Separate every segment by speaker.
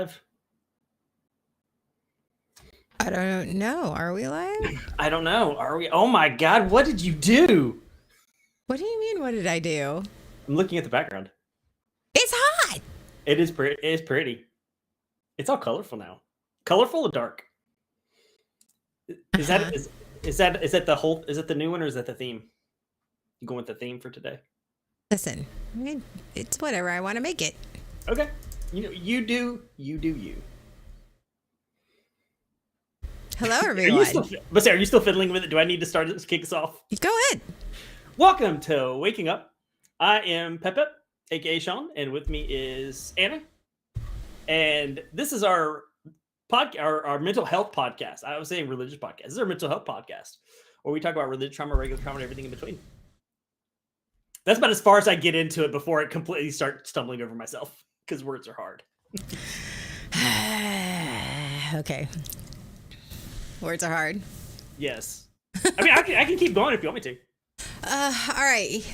Speaker 1: live?
Speaker 2: I don't know. Are we live?
Speaker 1: I don't know. Are we? Oh my God! What did you do?
Speaker 2: What do you mean? What did I do?
Speaker 1: I'm looking at the background.
Speaker 2: It's hot.
Speaker 1: It is pretty. It is pretty. It's all colorful now. Colorful or dark? Is
Speaker 2: Uh-huh.
Speaker 1: that is that the whole? Is it the new one or is that the theme? You going with the theme for today?
Speaker 2: Listen, I mean, it's whatever I want to make it.
Speaker 1: Okay. You do you.
Speaker 2: Hello,
Speaker 1: Are you
Speaker 2: everyone.
Speaker 1: still? But Sarah, are you still fiddling with it? Do I need to start this? Kick us off?
Speaker 2: Go ahead.
Speaker 1: Welcome to Waking Up. I am Pepe, aka Sean, and with me is Anna. And this is our our mental health podcast. I was saying religious podcast. This is our mental health podcast, where we talk about religious trauma, regular trauma, and everything in between. That's about as far as I get into it before I completely start stumbling over myself, because words are hard.
Speaker 2: Okay. Words are hard.
Speaker 1: Yes. I mean, I can keep going if you want me to.
Speaker 2: All right.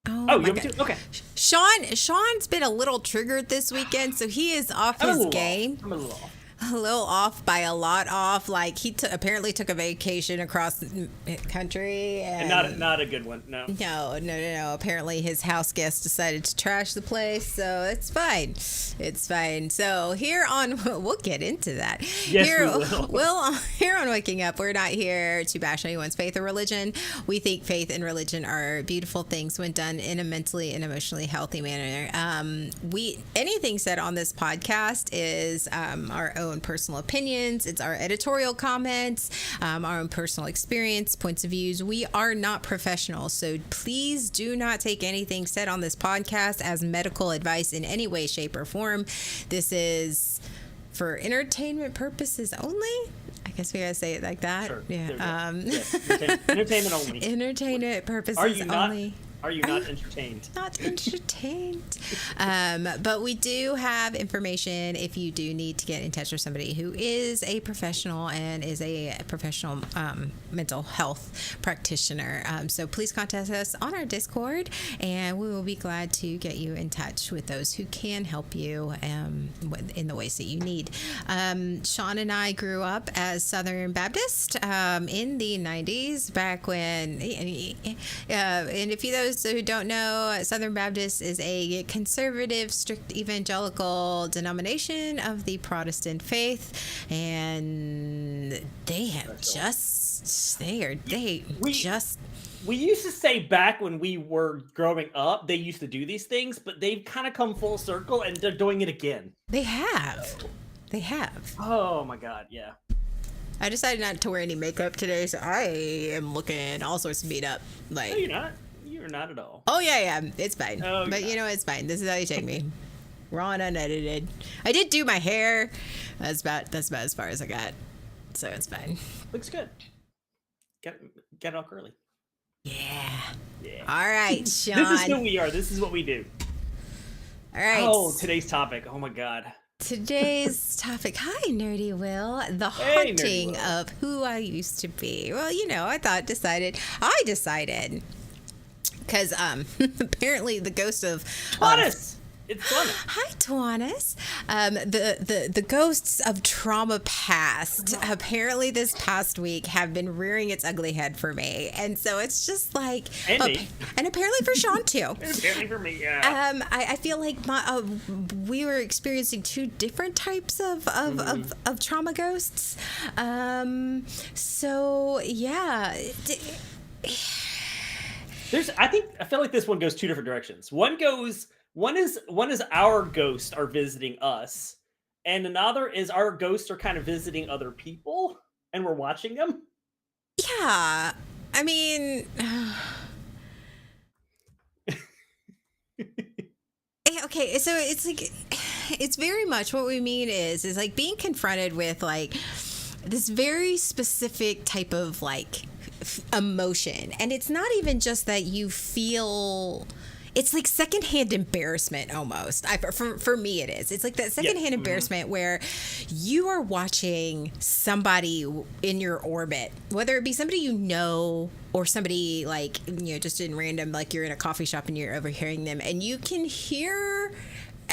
Speaker 1: Oh,
Speaker 2: my
Speaker 1: you want me
Speaker 2: God.
Speaker 1: to? Okay.
Speaker 2: Sean's been a little triggered this weekend, so he is off his game.
Speaker 1: I'm a little off.
Speaker 2: A little off by a lot off. Like he apparently took a vacation across the country,
Speaker 1: And not a good one. No.
Speaker 2: No. Apparently his house guest decided to trash the place, so it's fine. It's fine. So here on, we'll get into that.
Speaker 1: Yes,
Speaker 2: here,
Speaker 1: we will.
Speaker 2: Well, here on Waking Up, we're not here to bash anyone's faith or religion. We think faith and religion are beautiful things when done in a mentally and emotionally healthy manner. Anything said on this podcast is our own personal opinions. It's our editorial comments, our own personal experience, points of views. We are not professionals, so please do not take anything said on this podcast as medical advice in any way, shape, or form. This is for entertainment purposes only. I guess we gotta say it like that.
Speaker 1: Sure.
Speaker 2: Yeah.
Speaker 1: Yes. Entertainment only.
Speaker 2: Entertainment purposes
Speaker 1: Are you not?
Speaker 2: only.
Speaker 1: Are you not entertained?
Speaker 2: Not entertained. But we do have information if you do need to get in touch with somebody who is a professional and is a professional mental health practitioner. So please contact us on our Discord, and we will be glad to get you in touch with those who can help you in the ways that you need. Sean and I grew up as Southern Baptist in the 90s, back when, and if you those who don't know, Southern Baptist is a conservative, strict evangelical denomination of the Protestant faith, and they have
Speaker 1: We used to say back when we were growing up, they used to do these things, but they've kind of come full circle and they're doing it again.
Speaker 2: They have.
Speaker 1: Oh my God, yeah.
Speaker 2: I decided not to wear any makeup today, so I am looking all sorts of beat up. Like,
Speaker 1: No, you're not. You're not at all.
Speaker 2: oh yeah, it's fine.
Speaker 1: Oh,
Speaker 2: But you know, it's fine. This is how you take me. Raw and unedited. I did do my hair. That's about as far as I got. So it's fine.
Speaker 1: Looks good. Get it all curly.
Speaker 2: Yeah.
Speaker 1: Yeah.
Speaker 2: All right, Sean.
Speaker 1: This is who we are. This is what we do.
Speaker 2: All right.
Speaker 1: Oh, today's topic. Oh my God.
Speaker 2: Today's topic. Hi, Nerdy Will. The
Speaker 1: Hey, Nerdy
Speaker 2: haunting
Speaker 1: Will.
Speaker 2: of who I used to be. Well, I decided. Because apparently the ghost of
Speaker 1: Tanis! It's fun.
Speaker 2: Hi, Tanis. The ghosts of trauma past apparently this past week have been rearing its ugly head for me, and so it's just like,
Speaker 1: And me.
Speaker 2: and apparently for Sean too.
Speaker 1: Apparently for me, yeah.
Speaker 2: I feel like we were experiencing two different types of trauma ghosts. So yeah.
Speaker 1: I feel like this one goes two different directions. One is our ghosts are visiting us, and another is our ghosts are kind of visiting other people, and we're watching them.
Speaker 2: Yeah, I mean, okay, so it's like, it's very much what we mean is like being confronted with like this very specific type of like emotion, and it's not even just that you feel. It's like secondhand embarrassment almost. For me, it is. It's like that secondhand embarrassment where you are watching somebody in your orbit, whether it be somebody you know or somebody like, just in random, like you're in a coffee shop and you're overhearing them, and you can hear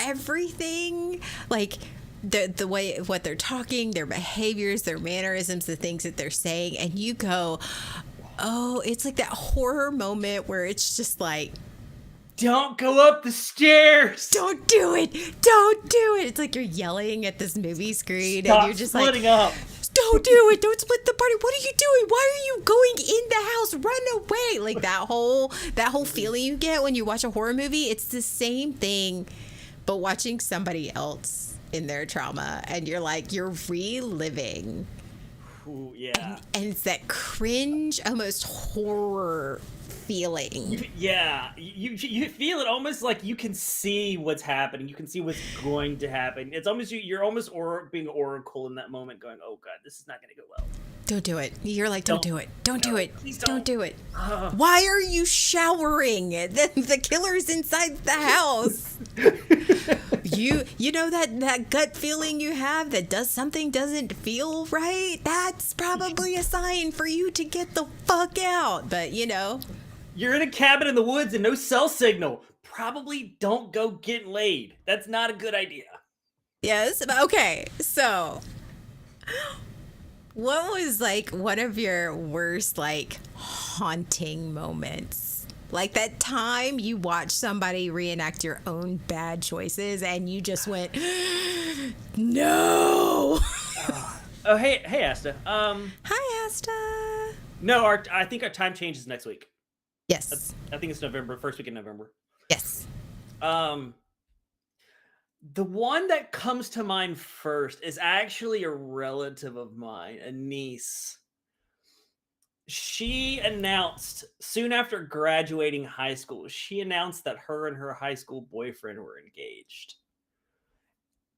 Speaker 2: everything, like the way what they're talking, their behaviors, their mannerisms, the things that they're saying, and you go, oh, it's like that horror moment where it's just like,
Speaker 1: don't go up the stairs.
Speaker 2: don't do it. Don't do it. It's like you're yelling at this movie screen
Speaker 1: Stop
Speaker 2: and you're just
Speaker 1: splitting
Speaker 2: like,
Speaker 1: up.
Speaker 2: don't do it. Don't split the party. What are you doing? Why are you going in the house? Run away. Like that whole feeling you get when you watch a horror movie. It's the same thing, but watching somebody else in their trauma, and you're like, you're reliving.
Speaker 1: Ooh, yeah.
Speaker 2: And it's that cringe, almost horror feeling.
Speaker 1: You feel it almost like you can see what's happening. You can see what's going to happen. It's almost you're almost being an oracle in that moment, going, "Oh God, this is not going to go well."
Speaker 2: Don't do it. You're like, don't do it. Don't do it.
Speaker 1: Please
Speaker 2: Don't do it. Why are you showering? The killer's inside the house. You know that gut feeling you have that something doesn't feel right? That's probably a sign for you to get the fuck out. But
Speaker 1: you're in a cabin in the woods and no cell signal. Probably don't go get laid. That's not a good idea.
Speaker 2: Yes. Okay. So, what was like one of your worst like haunting moments? Like that time you watched somebody reenact your own bad choices and you just went, no.
Speaker 1: Oh, hey, Asta.
Speaker 2: Hi, Asta.
Speaker 1: No, I think our time changes next week.
Speaker 2: Yes.
Speaker 1: I think it's November, first week in November.
Speaker 2: Yes.
Speaker 1: The one that comes to mind first is actually a relative of mine, a niece. She announced soon after graduating high school, she announced that her and her high school boyfriend were engaged.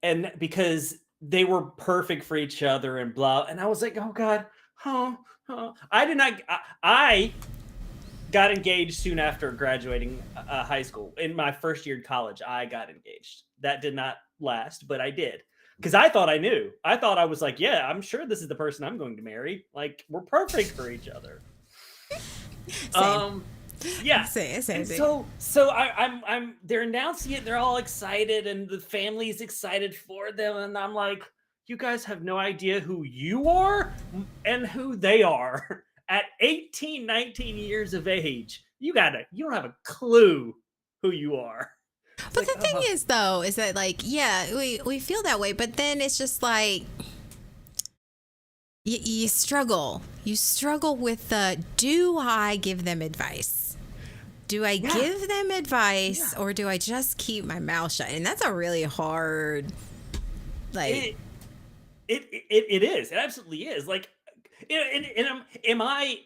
Speaker 1: And because they were perfect for each other and blah. And I was like, oh God, I got engaged soon after graduating high school. In my first year in college, I got engaged. That did not last, but I did. Because I thought I knew. I thought I was like, yeah, I'm sure this is the person I'm going to marry. Like, we're perfect for each other.
Speaker 2: Same.
Speaker 1: Yeah.
Speaker 2: Same.
Speaker 1: So I'm they're announcing it, they're all excited, and the family's excited for them, and I'm like, you guys have no idea who you are and who they are. At 18, 19 years of age, you don't have a clue who you are.
Speaker 2: But the thing is, though, is that like, yeah, we feel that way, but then it's just like you struggle. You struggle with do I give them advice? Do I give them advice, or do I just keep my mouth shut? And that's a really hard, like.
Speaker 1: It is. It absolutely is. Like, am I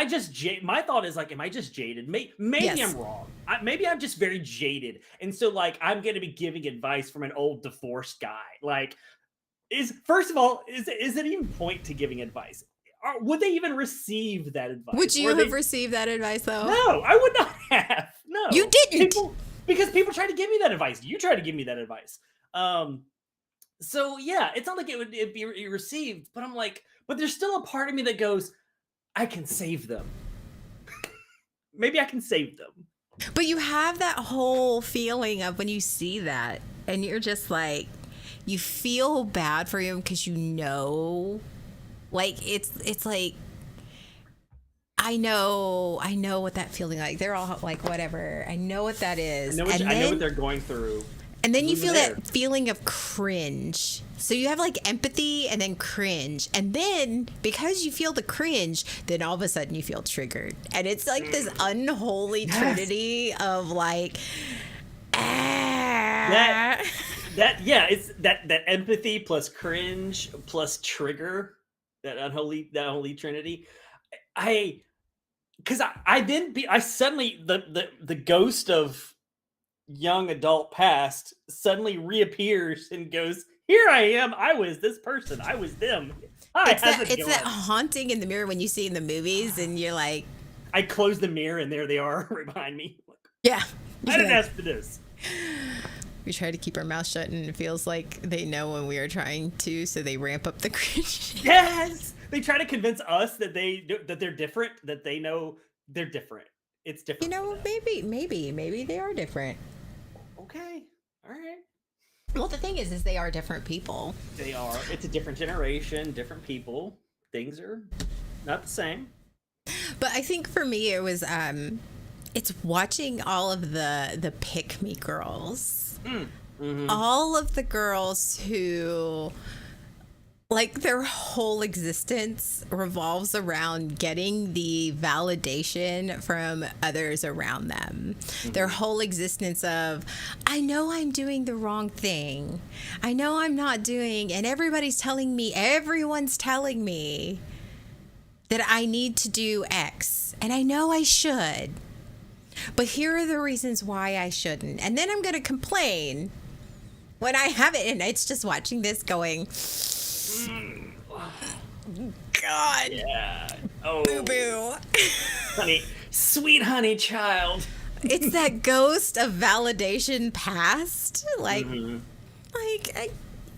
Speaker 1: just my thought is like, am I just jaded? Maybe
Speaker 2: Yes.
Speaker 1: I'm wrong. Maybe I'm just very jaded, and so like I'm going to be giving advice from an old divorced guy. Like, first of all, is it even point to giving advice? Or would they even receive that advice?
Speaker 2: Would you have received that advice though?
Speaker 1: No, I would not have. No,
Speaker 2: you didn't.
Speaker 1: Because people try to give me that advice. You try to give me that advice. So yeah, it's not like it would be received, but I'm like, but there's still a part of me that goes, I can save them. Maybe I can save them.
Speaker 2: But you have that whole feeling of when you see that, and you're just like, you feel bad for him because like it's like, I know what that feeling like. They're all like, whatever. I know what that is.
Speaker 1: I know what they're going through.
Speaker 2: And then you feel that feeling of cringe. So you have like empathy and then cringe. And then because you feel the cringe, then all of a sudden you feel triggered. And it's like this unholy trinity of like,
Speaker 1: it's that empathy plus cringe plus trigger, that unholy trinity. Because I suddenly the ghost of young adult past suddenly reappears and goes, here I am, I was this person, I was them. Hi,
Speaker 2: it's that haunting in the mirror when you see in the movies and you're like,
Speaker 1: I close the mirror and there they are right behind me.
Speaker 2: Yeah,
Speaker 1: I didn't ask for this.
Speaker 2: We try to keep our mouth shut and it feels like they know when we are trying to, so they ramp up the cringe.
Speaker 1: Yes, they try to convince us that they're different, that they know they're different. It's different.
Speaker 2: Maybe they are different.
Speaker 1: Okay. All right.
Speaker 2: Well, the thing is they are different people.
Speaker 1: They are. It's a different generation, different people. Things are not the same.
Speaker 2: But I think for me, it was it's watching all of the pick me girls, all of the girls who, like, their whole existence revolves around getting the validation from others around them. Their whole existence of, I know I'm doing the wrong thing. I know I'm not doing, and everyone's telling me that I need to do X, and I know I should. But here are the reasons why I shouldn't. And then I'm going to complain when I have it, and it's just watching this going, God.
Speaker 1: Yeah. Oh.
Speaker 2: Boo boo.
Speaker 1: Honey, sweet honey child.
Speaker 2: It's that ghost of validation past. Like,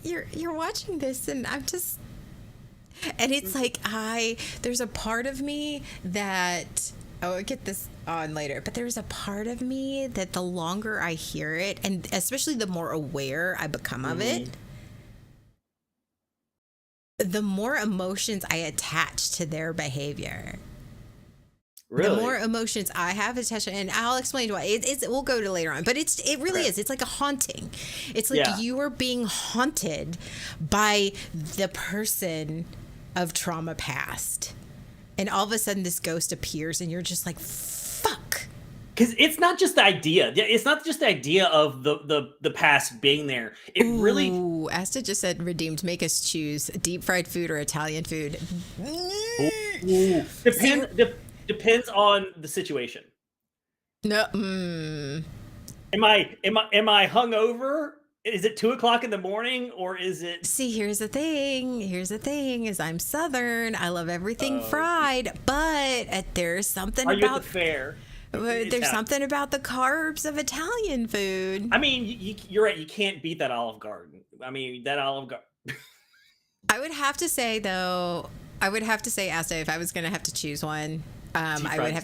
Speaker 2: you're watching this, and I'm just, and it's like, there's a part of me that, I'll get this on later, but there's a part of me that the longer I hear it, and especially the more aware I become of it, the more emotions I attach to their behavior.
Speaker 1: Really?
Speaker 2: The more emotions I have attached, and I'll explain why. We'll go to later on, but it really is. It's like a haunting. It's like you are being haunted by the person of trauma past, and all of a sudden this ghost appears, and you're just like, fuck.
Speaker 1: Because it's not just the idea. It's not just the idea of the past being there. It really.
Speaker 2: Ooh, Asta just said, redeemed, make us choose deep fried food or Italian food.
Speaker 1: Ooh. Depends on the situation.
Speaker 2: No.
Speaker 1: Am I hungover? Is it 2:00 in the morning, or is it?
Speaker 2: See, here's the thing. Is I'm Southern. I love everything fried, but there's something
Speaker 1: Are
Speaker 2: about.
Speaker 1: You at the fair?
Speaker 2: There's something about the carbs of Italian food.
Speaker 1: I mean, you're right. You can't beat that Olive Garden. I mean, that Olive Garden.
Speaker 2: I would have to say, though. Asta, if I was going to have to choose one, I would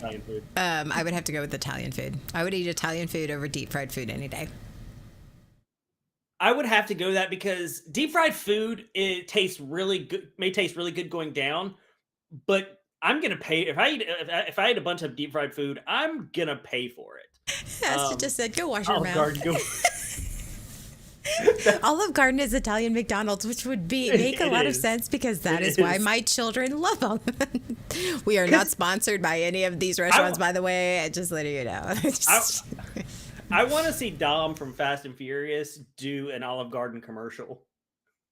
Speaker 2: have to go with Italian food. I would eat Italian food over deep fried food any day.
Speaker 1: I would have to go that because deep fried food, it tastes really good. May taste really good going down, but I'm gonna pay if I eat a bunch of deep fried food. I'm gonna pay for it.
Speaker 2: Asta just said, "Go wash your
Speaker 1: Olive
Speaker 2: mouth."
Speaker 1: Garden,
Speaker 2: Olive Garden is Italian McDonald's, which would make a lot of sense because that is why my children love them. We are not sponsored by any of these restaurants, by the way. Just letting you know.
Speaker 1: I want to see Dom from Fast and Furious do an Olive Garden commercial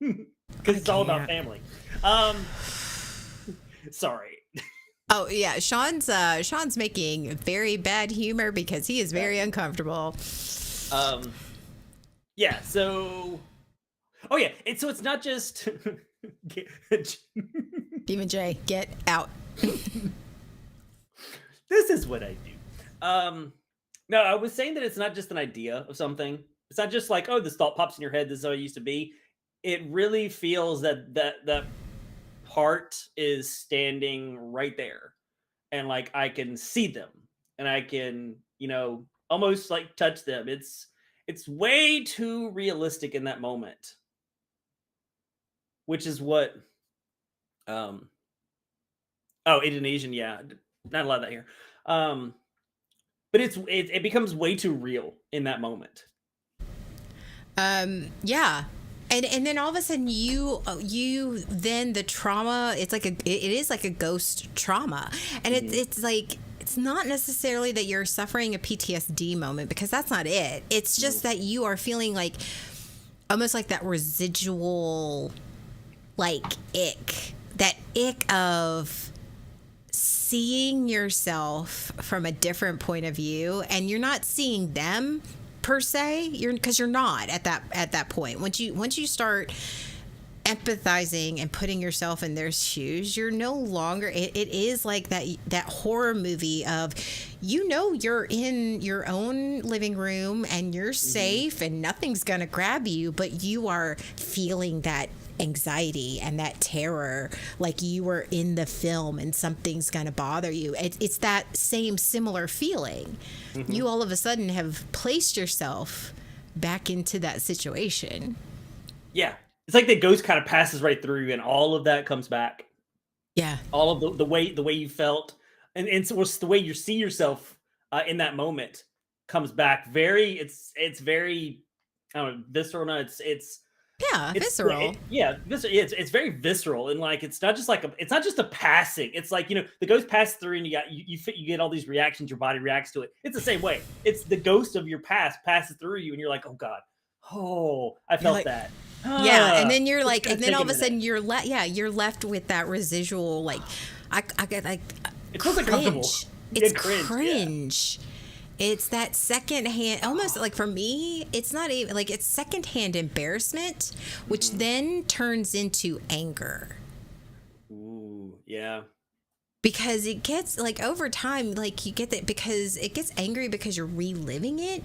Speaker 1: because it's all about family. Sorry.
Speaker 2: Oh yeah, Sean's making very bad humor because he is very uncomfortable.
Speaker 1: Yeah. So. Oh yeah. So it's not just.
Speaker 2: Demon J, get out.
Speaker 1: This is what I do. No, I was saying that it's not just an idea of something. It's not just like, oh, this thought pops in your head. This is how it used to be. It really feels that part is standing right there, and like I can see them, and I can, almost like touch them. It's way too realistic in that moment, which is what. Indonesian, yeah, not a lot of that here. But it becomes way too real in that moment.
Speaker 2: Yeah. And then all of a sudden you then the trauma, it is like a ghost trauma. And it's like, it's not necessarily that you're suffering a PTSD moment, because that's not it. It's just that you are feeling like almost like that residual like that ick of seeing yourself from a different point of view, and you're not seeing them per se, because you're not at that point. Once you start empathizing and putting yourself in their shoes, you're no longer, it is like that horror movie of, you're in your own living room and you're safe and nothing's gonna grab you, but you are feeling that anxiety and that terror, like you were in the film and something's gonna bother you. It's that same similar feeling. You all of a sudden have placed yourself back into that situation.
Speaker 1: Yeah. It's like the ghost kind of passes right through you and all of that comes back.
Speaker 2: Yeah.
Speaker 1: All of the way you felt and so it's the way you see yourself in that moment comes back. Very it's very I don't know, visceral. No,
Speaker 2: Yeah,
Speaker 1: it's
Speaker 2: visceral.
Speaker 1: yeah, it's very visceral and like it's not just like it's not just a passing. It's like the ghost passes through and you get all these reactions. Your body reacts to it. It's the same way. It's the ghost of your past passes through you and you're like, oh god, oh I
Speaker 2: You're
Speaker 1: felt
Speaker 2: like,
Speaker 1: that.
Speaker 2: yeah, and then you're
Speaker 1: It's
Speaker 2: like,
Speaker 1: gonna
Speaker 2: and then
Speaker 1: take
Speaker 2: all
Speaker 1: a
Speaker 2: of a
Speaker 1: minute.
Speaker 2: sudden you're left with that residual, like, I get like
Speaker 1: It feels uncomfortable.
Speaker 2: cringe.
Speaker 1: Yeah,
Speaker 2: It's
Speaker 1: cringe. Yeah.
Speaker 2: cringe. It's that secondhand, almost like for me, it's not even like it's secondhand embarrassment, which then turns into anger.
Speaker 1: Ooh, yeah.
Speaker 2: Because it gets like over time, like you get that because it gets angry because you're reliving it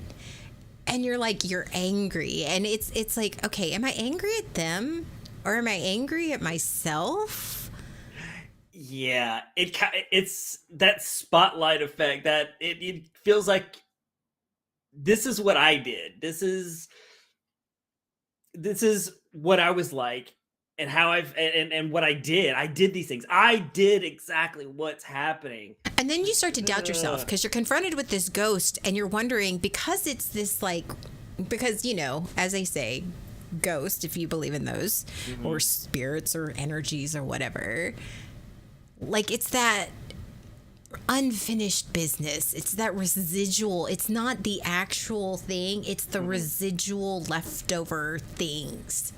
Speaker 2: and you're angry. And it's like, okay, am I angry at them or am I angry at myself?
Speaker 1: Yeah, it's that spotlight effect that it feels like this is what I did. This is what I was like and how and what I did. I did these things. I did exactly what's happening.
Speaker 2: And then you start to doubt yourself
Speaker 1: Ugh.
Speaker 2: because you're confronted with this ghost and you're wondering because it's this like, because, as they say, ghost, if you believe in those, or spirits or energies or whatever, like it's that unfinished business. It's that residual. It's not the actual thing. It's the residual leftover things.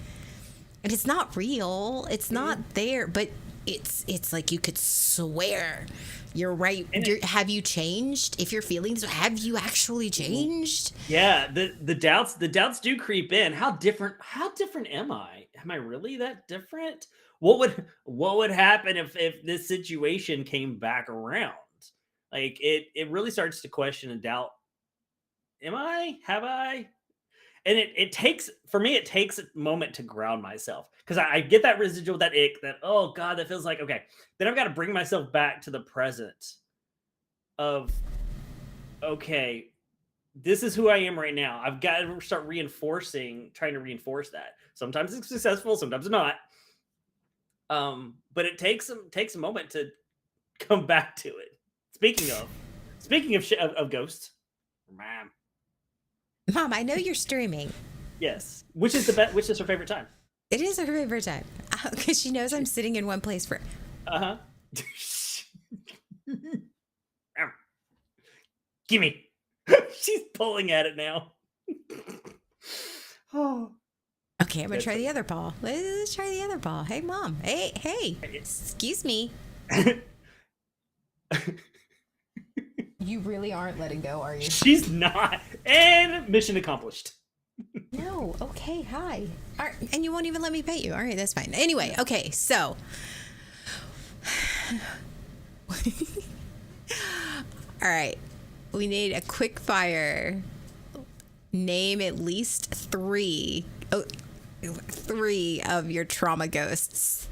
Speaker 2: And it's not real. It's not there, but it's like you could swear you're right. Have you changed? If you're feeling this, have you actually changed?
Speaker 1: Yeah, the doubts do creep in. How different am I? Am I really that different? What would happen if this situation came back around? Like it really starts to question and doubt. Am I? Have I? And it takes for me it takes a moment to ground myself because I get that residual, that ick, that oh god, that feels like okay. Then I've got to bring myself back to the present of okay, this is who I am right now. I've got to start trying to reinforce that. Sometimes it's successful, sometimes it's not. But it takes a moment to come back to it. Speaking of ghosts, ma'am.
Speaker 2: Mom, I know you're streaming.
Speaker 1: Yes, which is the best? Which is her favorite time?
Speaker 2: It is her favorite time because she knows I'm sitting in one place for.
Speaker 1: Uh huh. Gimme. She's pulling at it now. Oh.
Speaker 2: Okay, I'm gonna try the other paw. Let's try the other paw. Hey, Mom. Hey. Excuse me. You really aren't letting go, are you?
Speaker 1: She's not. And mission accomplished.
Speaker 2: No. Okay. Hi. All right, and you won't even let me pet you. All right, that's fine. Anyway, okay. So. All right. We need a quick fire. Name at least three of your trauma ghosts.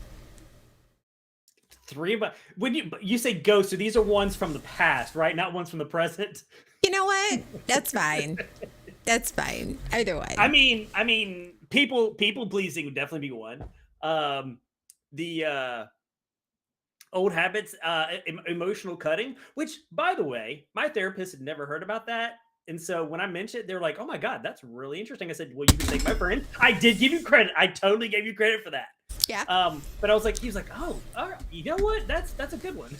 Speaker 1: Three, but when you say ghosts, so these are ones from the past, right? Not ones from the present.
Speaker 2: You know what? That's fine. That's fine. Either way.
Speaker 1: I mean, people pleasing would definitely be one. The old habits, emotional cutting, which by the way, my therapist had never heard about that. And so when I mentioned it, they're like, oh my God, that's really interesting. I said, well, you can thank my friend. I did give you credit. I totally gave you credit for that.
Speaker 2: Yeah.
Speaker 1: But I was like, he was like, oh, all right, you know what? That's a good one.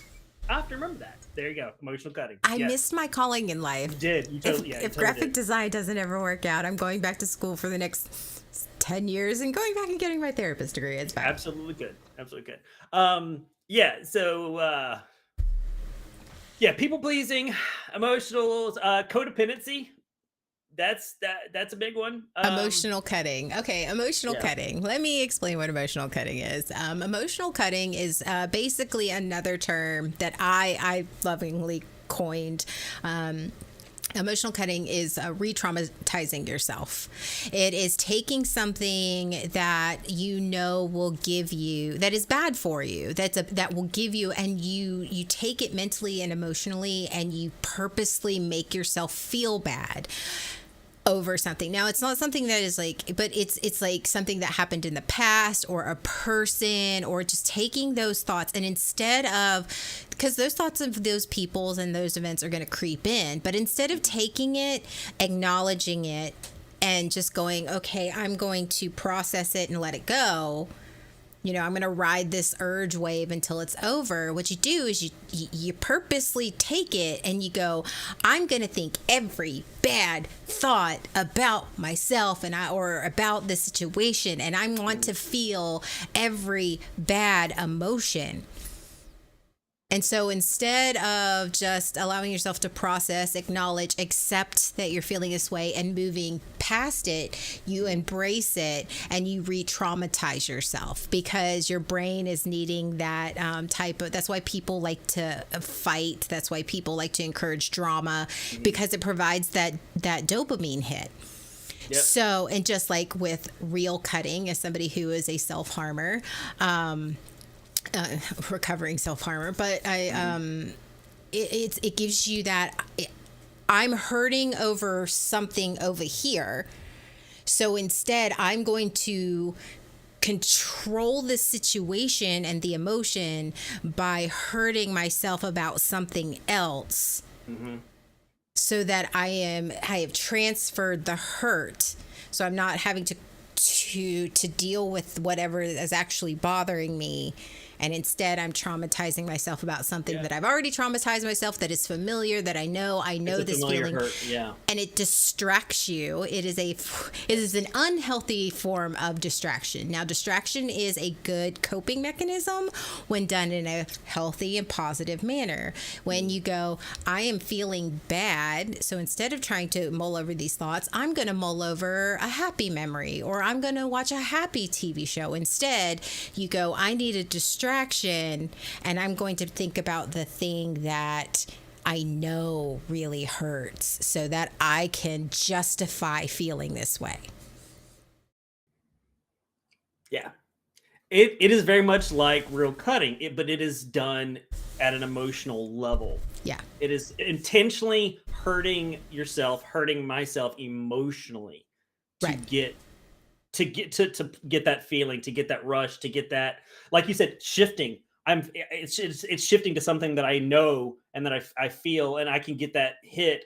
Speaker 1: I have to remember that. There you go. Emotional cutting.
Speaker 2: I missed my calling in life.
Speaker 1: You did. You totally,
Speaker 2: if
Speaker 1: totally
Speaker 2: graphic
Speaker 1: did.
Speaker 2: design doesn't ever work out, I'm going back to school for the next 10 years and going back and getting my therapist degree. It's fine.
Speaker 1: Absolutely good. Absolutely good. Yeah. So, yeah, people pleasing, emotional, codependency. That's a big one.
Speaker 2: Emotional cutting. Okay, emotional
Speaker 1: Yeah.
Speaker 2: cutting. Let me explain what emotional cutting is. Emotional cutting is basically another term that I lovingly coined. Emotional cutting is re-traumatizing yourself. It is taking something that you know will give you, that is bad for you, that will give you, and you take it mentally and emotionally, and you purposely make yourself feel bad over something. Now, it's not something that is like, but it's like something that happened in the past, or a person, or just taking those thoughts, and instead of, because those thoughts of those peoples and those events are going to creep in, but instead of taking it, acknowledging it, and just going, okay, I'm going to process it and let it go. I'm going to ride this urge wave until it's over. What you do is you purposely take it and you go, I'm going to think every bad thought about myself or about the situation, and I want to feel every bad emotion. And so instead of just allowing yourself to process, acknowledge, accept that you're feeling this way and moving past it, you embrace it and you re-traumatize yourself, because your brain is needing that that's why people like to fight. That's why people like to encourage drama, because it provides that dopamine hit. Yep. So, and just like with real cutting, as somebody who is a self-harmer, recovering self-harmer, but it gives you that I'm hurting over something over here, so instead I'm going to control the situation and the emotion by hurting myself about something else, so that I have transferred the hurt, so I'm not having to deal with whatever is actually bothering me. And instead, I'm traumatizing myself about something that I've already traumatized myself, that is familiar, that I know this feeling.
Speaker 1: Hurt. Yeah.
Speaker 2: And it distracts you. It is an unhealthy form of distraction. Now, distraction is a good coping mechanism when done in a healthy and positive manner. When you go, I am feeling bad, so instead of trying to mull over these thoughts, I'm going to mull over a happy memory, or I'm going to watch a happy TV show. Instead, you go, I need a distraction, and I'm going to think about the thing that I know really hurts, so that I can justify feeling this way.
Speaker 1: Yeah. It is very much like real cutting, but it is done at an emotional level.
Speaker 2: Yeah.
Speaker 1: It is intentionally hurting yourself, hurting myself emotionally to get that feeling, to get that rush, to get that, like you said, shifting. It's shifting to something that I know and that I feel, and I can get that hit.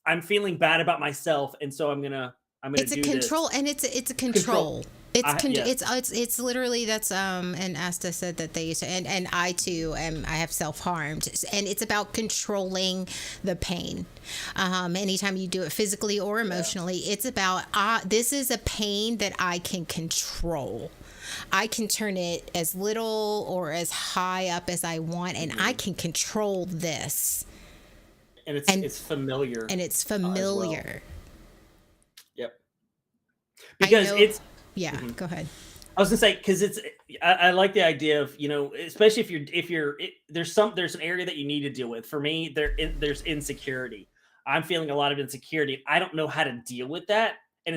Speaker 1: I'm feeling bad about myself, and so I'm gonna
Speaker 2: it's
Speaker 1: do
Speaker 2: a control
Speaker 1: this.
Speaker 2: And it's a control. It's literally, that's and Asta said that they used to, and I too I have self-harmed, and it's about controlling the pain. Anytime you do it physically or emotionally, it's about this is a pain that I can control. I can turn it as little or as high up as I want, and I can control this.
Speaker 1: And it's familiar.
Speaker 2: And it's familiar.
Speaker 1: Well. Yep. Because
Speaker 2: go ahead.
Speaker 1: I was gonna say, because I like the idea of, especially there's an area that you need to deal with. For me, there's insecurity. I'm feeling a lot of insecurity. I don't know how to deal with that, and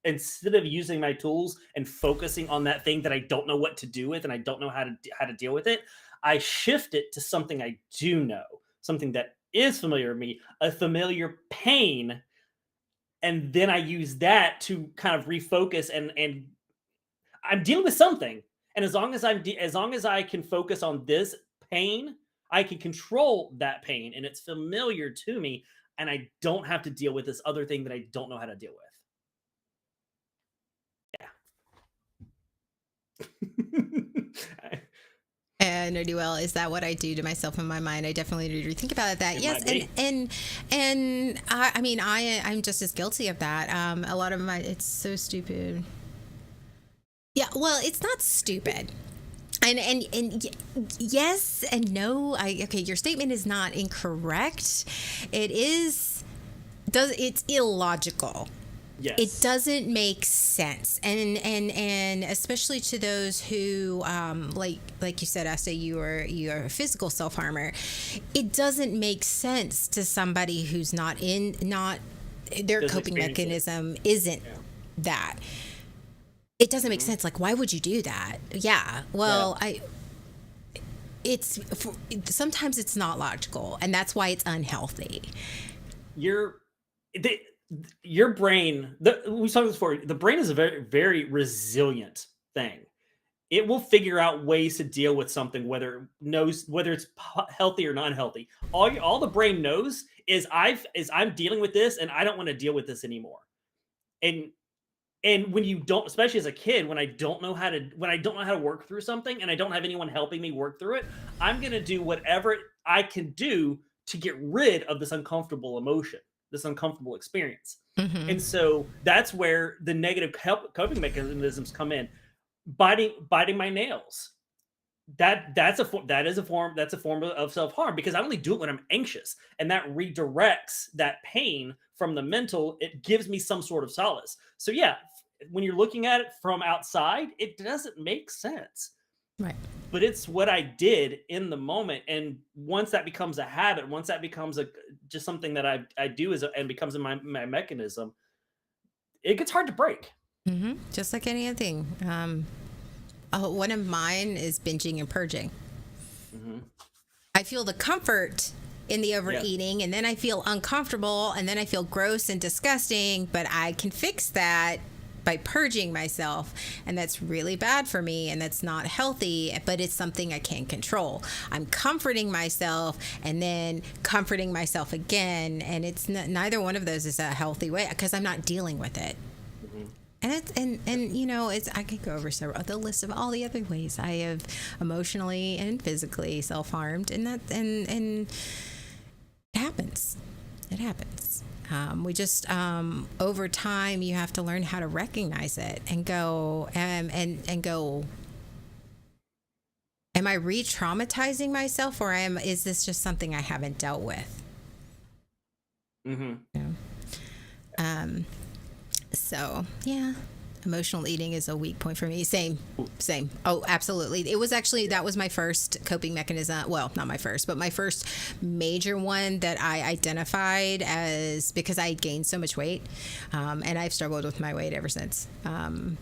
Speaker 1: instead of using my tools and focusing on that thing that I don't know what to do with, and I don't know how to deal with it, I shift it to something I do know, something that is familiar to me, a familiar pain, and then I use that to kind of refocus, and I'm dealing with something. And as long as I can focus on this pain, I can control that pain, and it's familiar to me, and I don't have to deal with this other thing that I don't know how to deal with.
Speaker 2: And well, is that what I do to myself in my mind? I definitely need to think about that. Yes, and I mean, I'm just as guilty of that. A lot of it's so stupid. Yeah, well, it's not stupid. And yes and no. Your statement is not incorrect. It's illogical.
Speaker 1: Yes.
Speaker 2: It doesn't make sense, and especially to those who, like you said, Asta, you're a physical self-harmer. It doesn't make sense to somebody who's their coping mechanism isn't that. It doesn't make sense. Like, why would you do that? Yeah. Well, sometimes it's not logical, and that's why it's unhealthy.
Speaker 1: your brain, we saw this before, the brain is a very, very resilient thing. It will figure out ways to deal with something, whether it's healthy or not healthy. All the brain knows is I'm dealing with this and I don't want to deal with this anymore. And when you don't, especially as a kid, when I don't know how to work through something and I don't have anyone helping me work through it, I'm going to do whatever I can do to get rid of this uncomfortable emotion, this uncomfortable experience.
Speaker 2: Mm-hmm.
Speaker 1: And so that's where the negative coping mechanisms come in. Biting my nails. That's a form of self-harm, because I only do it when I'm anxious, and that redirects that pain from the mental. It gives me some sort of solace. So yeah, when you're looking at it from outside, it doesn't make sense.
Speaker 2: Right.
Speaker 1: But it's what I did in the moment. And once that becomes a habit, once that becomes just something that I do and becomes my mechanism, it gets hard to break.
Speaker 2: Mm-hmm. Just like anything. One of mine is binging and purging.
Speaker 1: Mm-hmm.
Speaker 2: I feel the comfort in the overeating, and then I feel uncomfortable, and then I feel gross and disgusting, but I can fix that by purging myself, and that's really bad for me, and that's not healthy, but it's something I can control. I'm comforting myself and then comforting myself again, and it's neither one of those is a healthy way, because I'm not dealing with it. And it's and you know, it's, I could go over the list of all the other ways I have emotionally and physically self-harmed, and that and it happens. It happens. We just over time, you have to learn how to recognize it and go and go. Am I re-traumatizing myself, or is this just something I haven't dealt with?
Speaker 1: Mm-hmm.
Speaker 2: You know? So yeah, emotional eating is a weak point for me. Same. Oh, absolutely. That was my first coping mechanism. Well, not my first, but my first major one that I identified as, because I gained so much weight, and I've struggled with my weight ever since,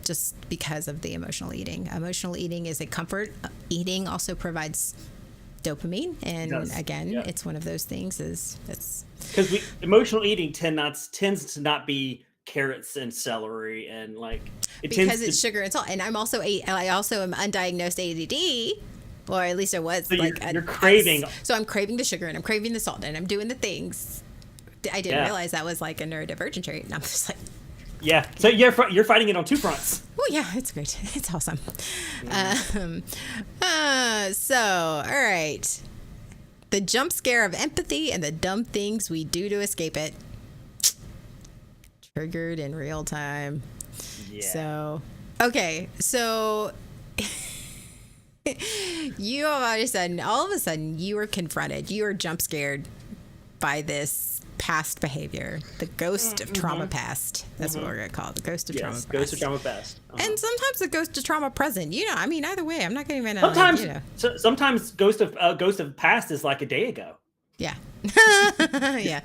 Speaker 2: just because of the emotional eating. Emotional eating is a comfort. Eating also provides dopamine, and it's one of those things. It's
Speaker 1: because emotional eating tends to not be carrots and celery, and like
Speaker 2: because it's sugar and salt. And I also am undiagnosed ADD, or at least I was.
Speaker 1: So you're craving.
Speaker 2: So I'm craving the sugar and I'm craving the salt and I'm doing the things. I didn't realize that was like a neurodivergent trait, and I'm just like,
Speaker 1: yeah. So you're fighting it on two fronts.
Speaker 2: Oh yeah, it's great. It's awesome. So all right, the jump scare of empathy and the dumb things we do to escape it. Triggered in real time. Yeah. So, okay. So, you all of a sudden, you were confronted. You were jump scared by this past behavior, the ghost of trauma past. That's what we're going to call it, the ghost of trauma past.
Speaker 1: Ghost of trauma past.
Speaker 2: And sometimes the ghost of trauma present. You know, I mean, either way, I'm not going to even.
Speaker 1: Sometimes ghost of past is like a day ago.
Speaker 2: Yeah. Yeah.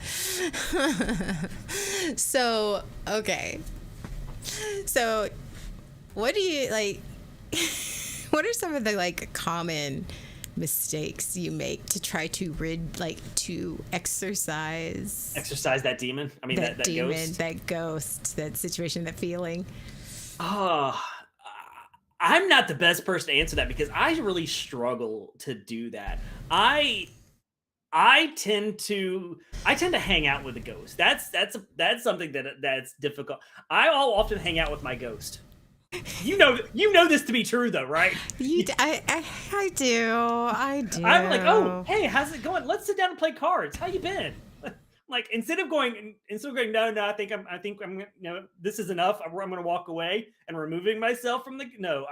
Speaker 2: So, okay. So, what do you like? What are some of the like common mistakes you make to try to exercise
Speaker 1: that demon? I mean, that
Speaker 2: demon,
Speaker 1: ghost.
Speaker 2: that ghost, that situation, that feeling.
Speaker 1: Oh, I'm not the best person to answer that, because I really struggle to do that. I tend to hang out with a ghost. That's something that's difficult. I'll often hang out with my ghost. You know this to be true though, right?
Speaker 2: I do.
Speaker 1: I'm like, oh, hey, how's it going? Let's sit down and play cards. How you been? Like, instead of going, no, I think I'm, this is enough. I'm going to walk away and removing myself from I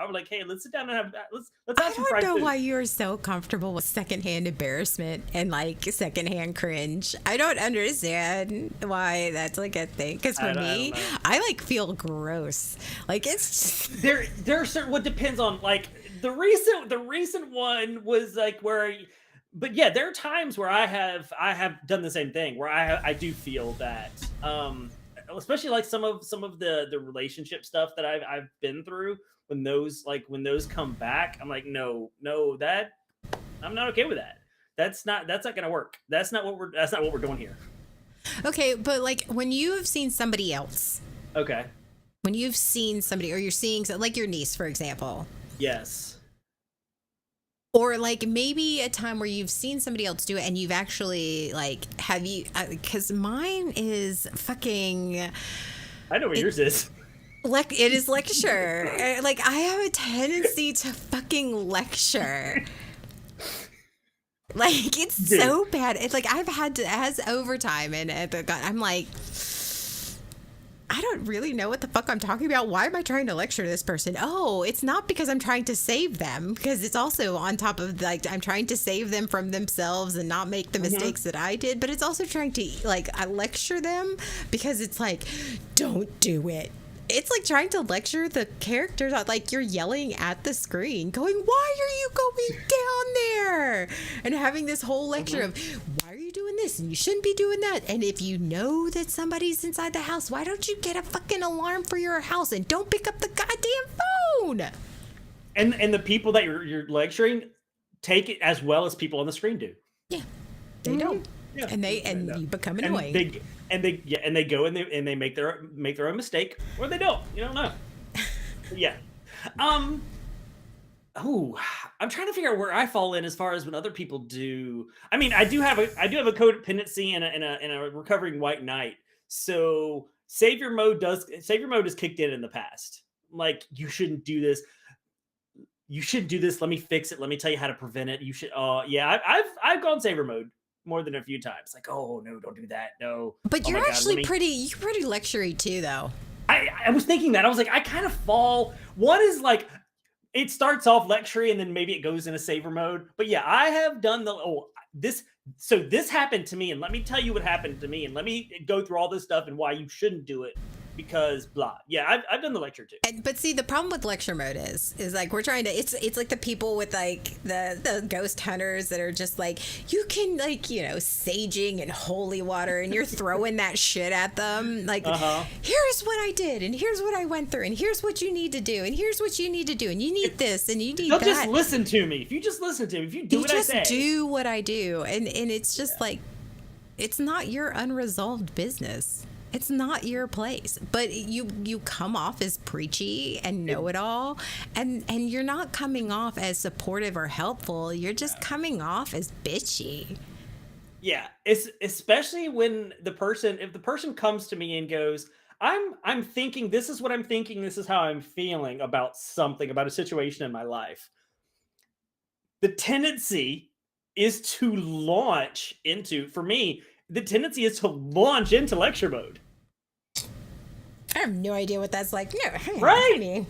Speaker 1: was like, hey, let's sit down and let's have some fried food.
Speaker 2: I don't know why you're so comfortable with secondhand embarrassment and like secondhand cringe. I don't understand why that's like a thing. Because for me, I like feel gross. Like, it's just...
Speaker 1: there are certain, what depends on, like, the recent one was like where. But yeah, there are times where I have done the same thing, where I do feel that, especially like some of the relationship stuff that I've been through, when those come back, I'm like, no, that I'm not okay with that. That's not gonna work. That's not what we're doing here.
Speaker 2: Okay, but like when you have seen somebody else,
Speaker 1: Okay.
Speaker 2: when you've seen somebody, or you're seeing, like your niece, for example,
Speaker 1: Yes.
Speaker 2: or like maybe a time where you've seen somebody else do it and you've actually like, have you, because mine is fucking,
Speaker 1: I know what yours is.
Speaker 2: like, it is lecture. Like, I have a tendency to fucking lecture. Like, it's
Speaker 1: Dude.
Speaker 2: so bad. It's like I've had to, as overtime, and I'm like, I don't really know what the fuck I'm talking about. Why am I trying to lecture this person? Oh, it's not because I'm trying to save them, because it's also on top of like I'm trying to save them from themselves and not make the mistakes that I did, but it's also trying to like I lecture them because it's like, don't do it. It's like trying to lecture the characters, like you're yelling at the screen, going, "Why are you going down there?" And having this whole lecture of, "Why are you doing this? And you shouldn't be doing that." And if you know that somebody's inside the house, why don't you get a fucking alarm for your house and don't pick up the goddamn phone?
Speaker 1: And the people that you're lecturing take it as well as people on the screen do.
Speaker 2: Yeah, they don't.
Speaker 1: Yeah.
Speaker 2: And you become annoying.
Speaker 1: And they go and they make their own mistake, or they don't. You don't know. Yeah. Oh, I'm trying to figure out where I fall in as far as when other people do. I mean, I do have a codependency and a recovering white knight. So savior mode is kicked in the past. Like, you shouldn't do this. You shouldn't do this. Let me fix it. Let me tell you how to prevent it. You should. Yeah, I've gone savior mode more than a few times. Like, oh no, don't do that. No.
Speaker 2: But
Speaker 1: Oh
Speaker 2: you're
Speaker 1: my God,
Speaker 2: actually you're pretty lectury too, though.
Speaker 1: I was thinking that. I was like, I kind of fall. One is like, it starts off lecturing and then maybe it goes into saver mode. But yeah, I have done this. So this happened to me, and let me tell you what happened to me, and let me go through all this stuff and why you shouldn't do it because blah. Yeah, I've done the lecture too.
Speaker 2: But see, the problem with lecture mode is like we're trying to. It's like the people with like the ghost hunters that are just like, you can like, saging and holy water, and you're throwing that shit at them. Like, here's what I did, and here's what I went through, and here's what you need to do, and here's what you need to do, and you need this, and you need that.
Speaker 1: Just listen to me. If you just listen to me, if you do what I say,
Speaker 2: just do what I do, and it's just like, it's not your unresolved business. It's not your place, but you come off as preachy and know-it-all, and you're not coming off as supportive or helpful. You're just coming off as bitchy.
Speaker 1: Yeah, it's especially when if the person comes to me and goes, I'm thinking, this is what I'm thinking, this is how I'm feeling about something, about a situation in my life. The tendency is to launch into, for me, the tendency is to launch into lecture mode.
Speaker 2: I have no idea what that's like. No,
Speaker 1: right?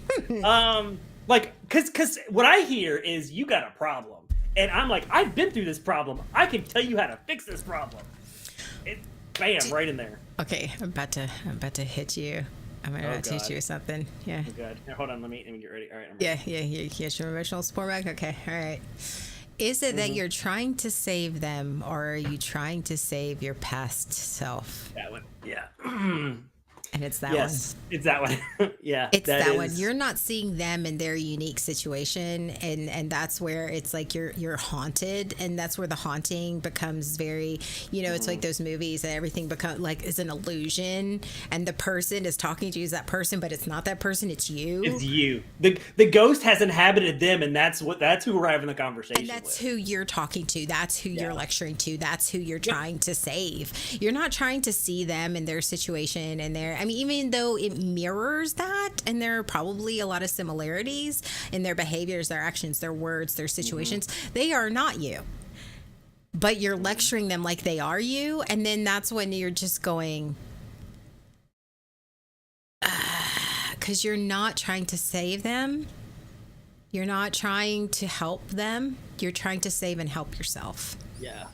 Speaker 1: Like, because what I hear is, you got a problem, and I'm like, I've been through this problem. I can tell you how to fix this problem. Bam, right in there.
Speaker 2: Okay, I'm about to hit you. I'm gonna teach you something. Yeah.
Speaker 1: Oh, God. Now, hold on. Let me get ready. All right.
Speaker 2: Yeah. You get your emotional support back. Okay. All right. Is it that you're trying to save them, or are you trying to save your past self?
Speaker 1: That one. Yeah.
Speaker 2: And it's that one.
Speaker 1: Yes, it's that one. Yeah.
Speaker 2: It's that one. You're not seeing them in their unique situation, and that's where it's like you're haunted, and that's where the haunting becomes very, it's like those movies that everything becomes like is an illusion, and the person is talking to you as that person, but it's not that person, it's you.
Speaker 1: It's you. The ghost has inhabited them, and that's who we're having the conversation with.
Speaker 2: And that's who you're talking to. That's who you're lecturing to. That's who you're trying to save. You're not trying to see them in their situation and their, I mean, even though it mirrors that, and there are probably a lot of similarities in their behaviors, their actions, their words, their situations, they are not you. But you're lecturing them like they are you, and then that's when you're just going, because you're not trying to save them. You're not trying to help them. You're trying to save and help yourself.
Speaker 1: Yeah.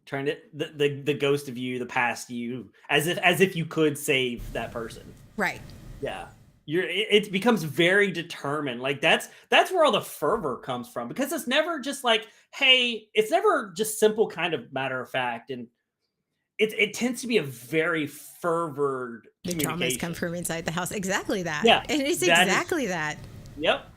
Speaker 1: Trying to the ghost of you, the past you, as if you could save that person.
Speaker 2: Right.
Speaker 1: Yeah. It becomes very determined. Like that's where all the fervor comes from, because it's never just like, hey, it's never just simple kind of matter of fact, and it tends to be a very fervored communication.
Speaker 2: The traumas come from inside the house. Exactly that.
Speaker 1: Yeah.
Speaker 2: And it's exactly that.
Speaker 1: Yep.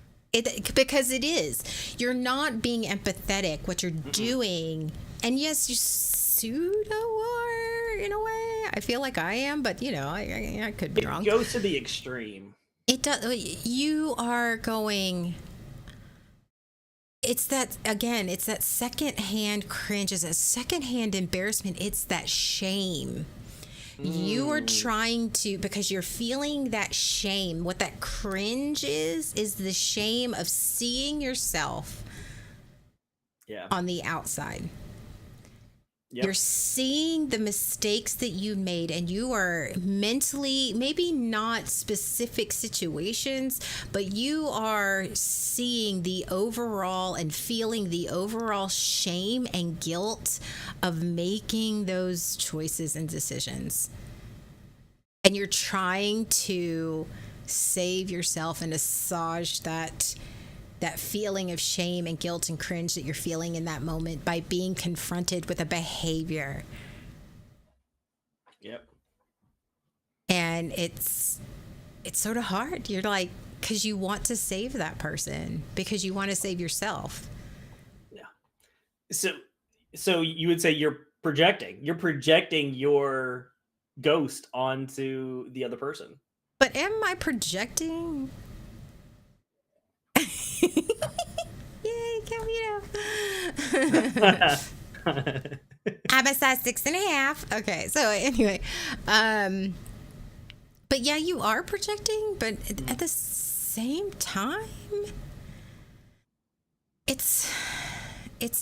Speaker 2: Because it is. You're not being empathetic. What you're doing, and yes, you pseudo are in a way. I feel like I am, but I could be
Speaker 1: It
Speaker 2: wrong.
Speaker 1: goes to the extreme.
Speaker 2: It does. You are going. It's that again. It's that secondhand cringe. It's that secondhand embarrassment. It's that shame. You are trying to, because you're feeling that shame. What that cringe is the shame of seeing yourself
Speaker 1: Yeah.
Speaker 2: on the outside.
Speaker 1: Yep.
Speaker 2: You're seeing the mistakes that you made, and you are mentally, maybe not specific situations, but you are seeing the overall and feeling the overall shame and guilt of making those choices and decisions. And you're trying to save yourself and assuage that feeling of shame and guilt and cringe that you're feeling in that moment by being confronted with a behavior.
Speaker 1: Yep.
Speaker 2: And it's sort of hard. You're like, because you want to save that person, because you want to save yourself.
Speaker 1: Yeah. So you would say you're projecting your ghost onto the other person.
Speaker 2: But am I projecting? Yay, I'm a size 6.5. Okay, so anyway, but yeah, you are projecting, but at the same time, it's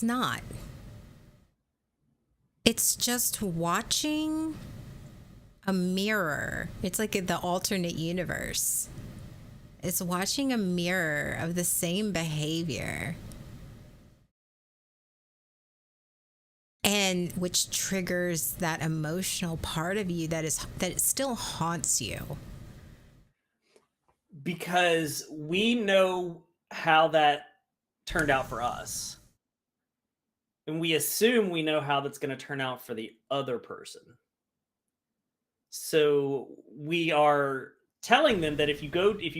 Speaker 2: not. It's just watching a mirror. It's like the alternate universe. It's watching a mirror of the same behavior. And which triggers that emotional part of you that it still haunts you.
Speaker 1: Because we know how that turned out for us. And we assume we know how that's going to turn out for the other person. So we are telling them that if you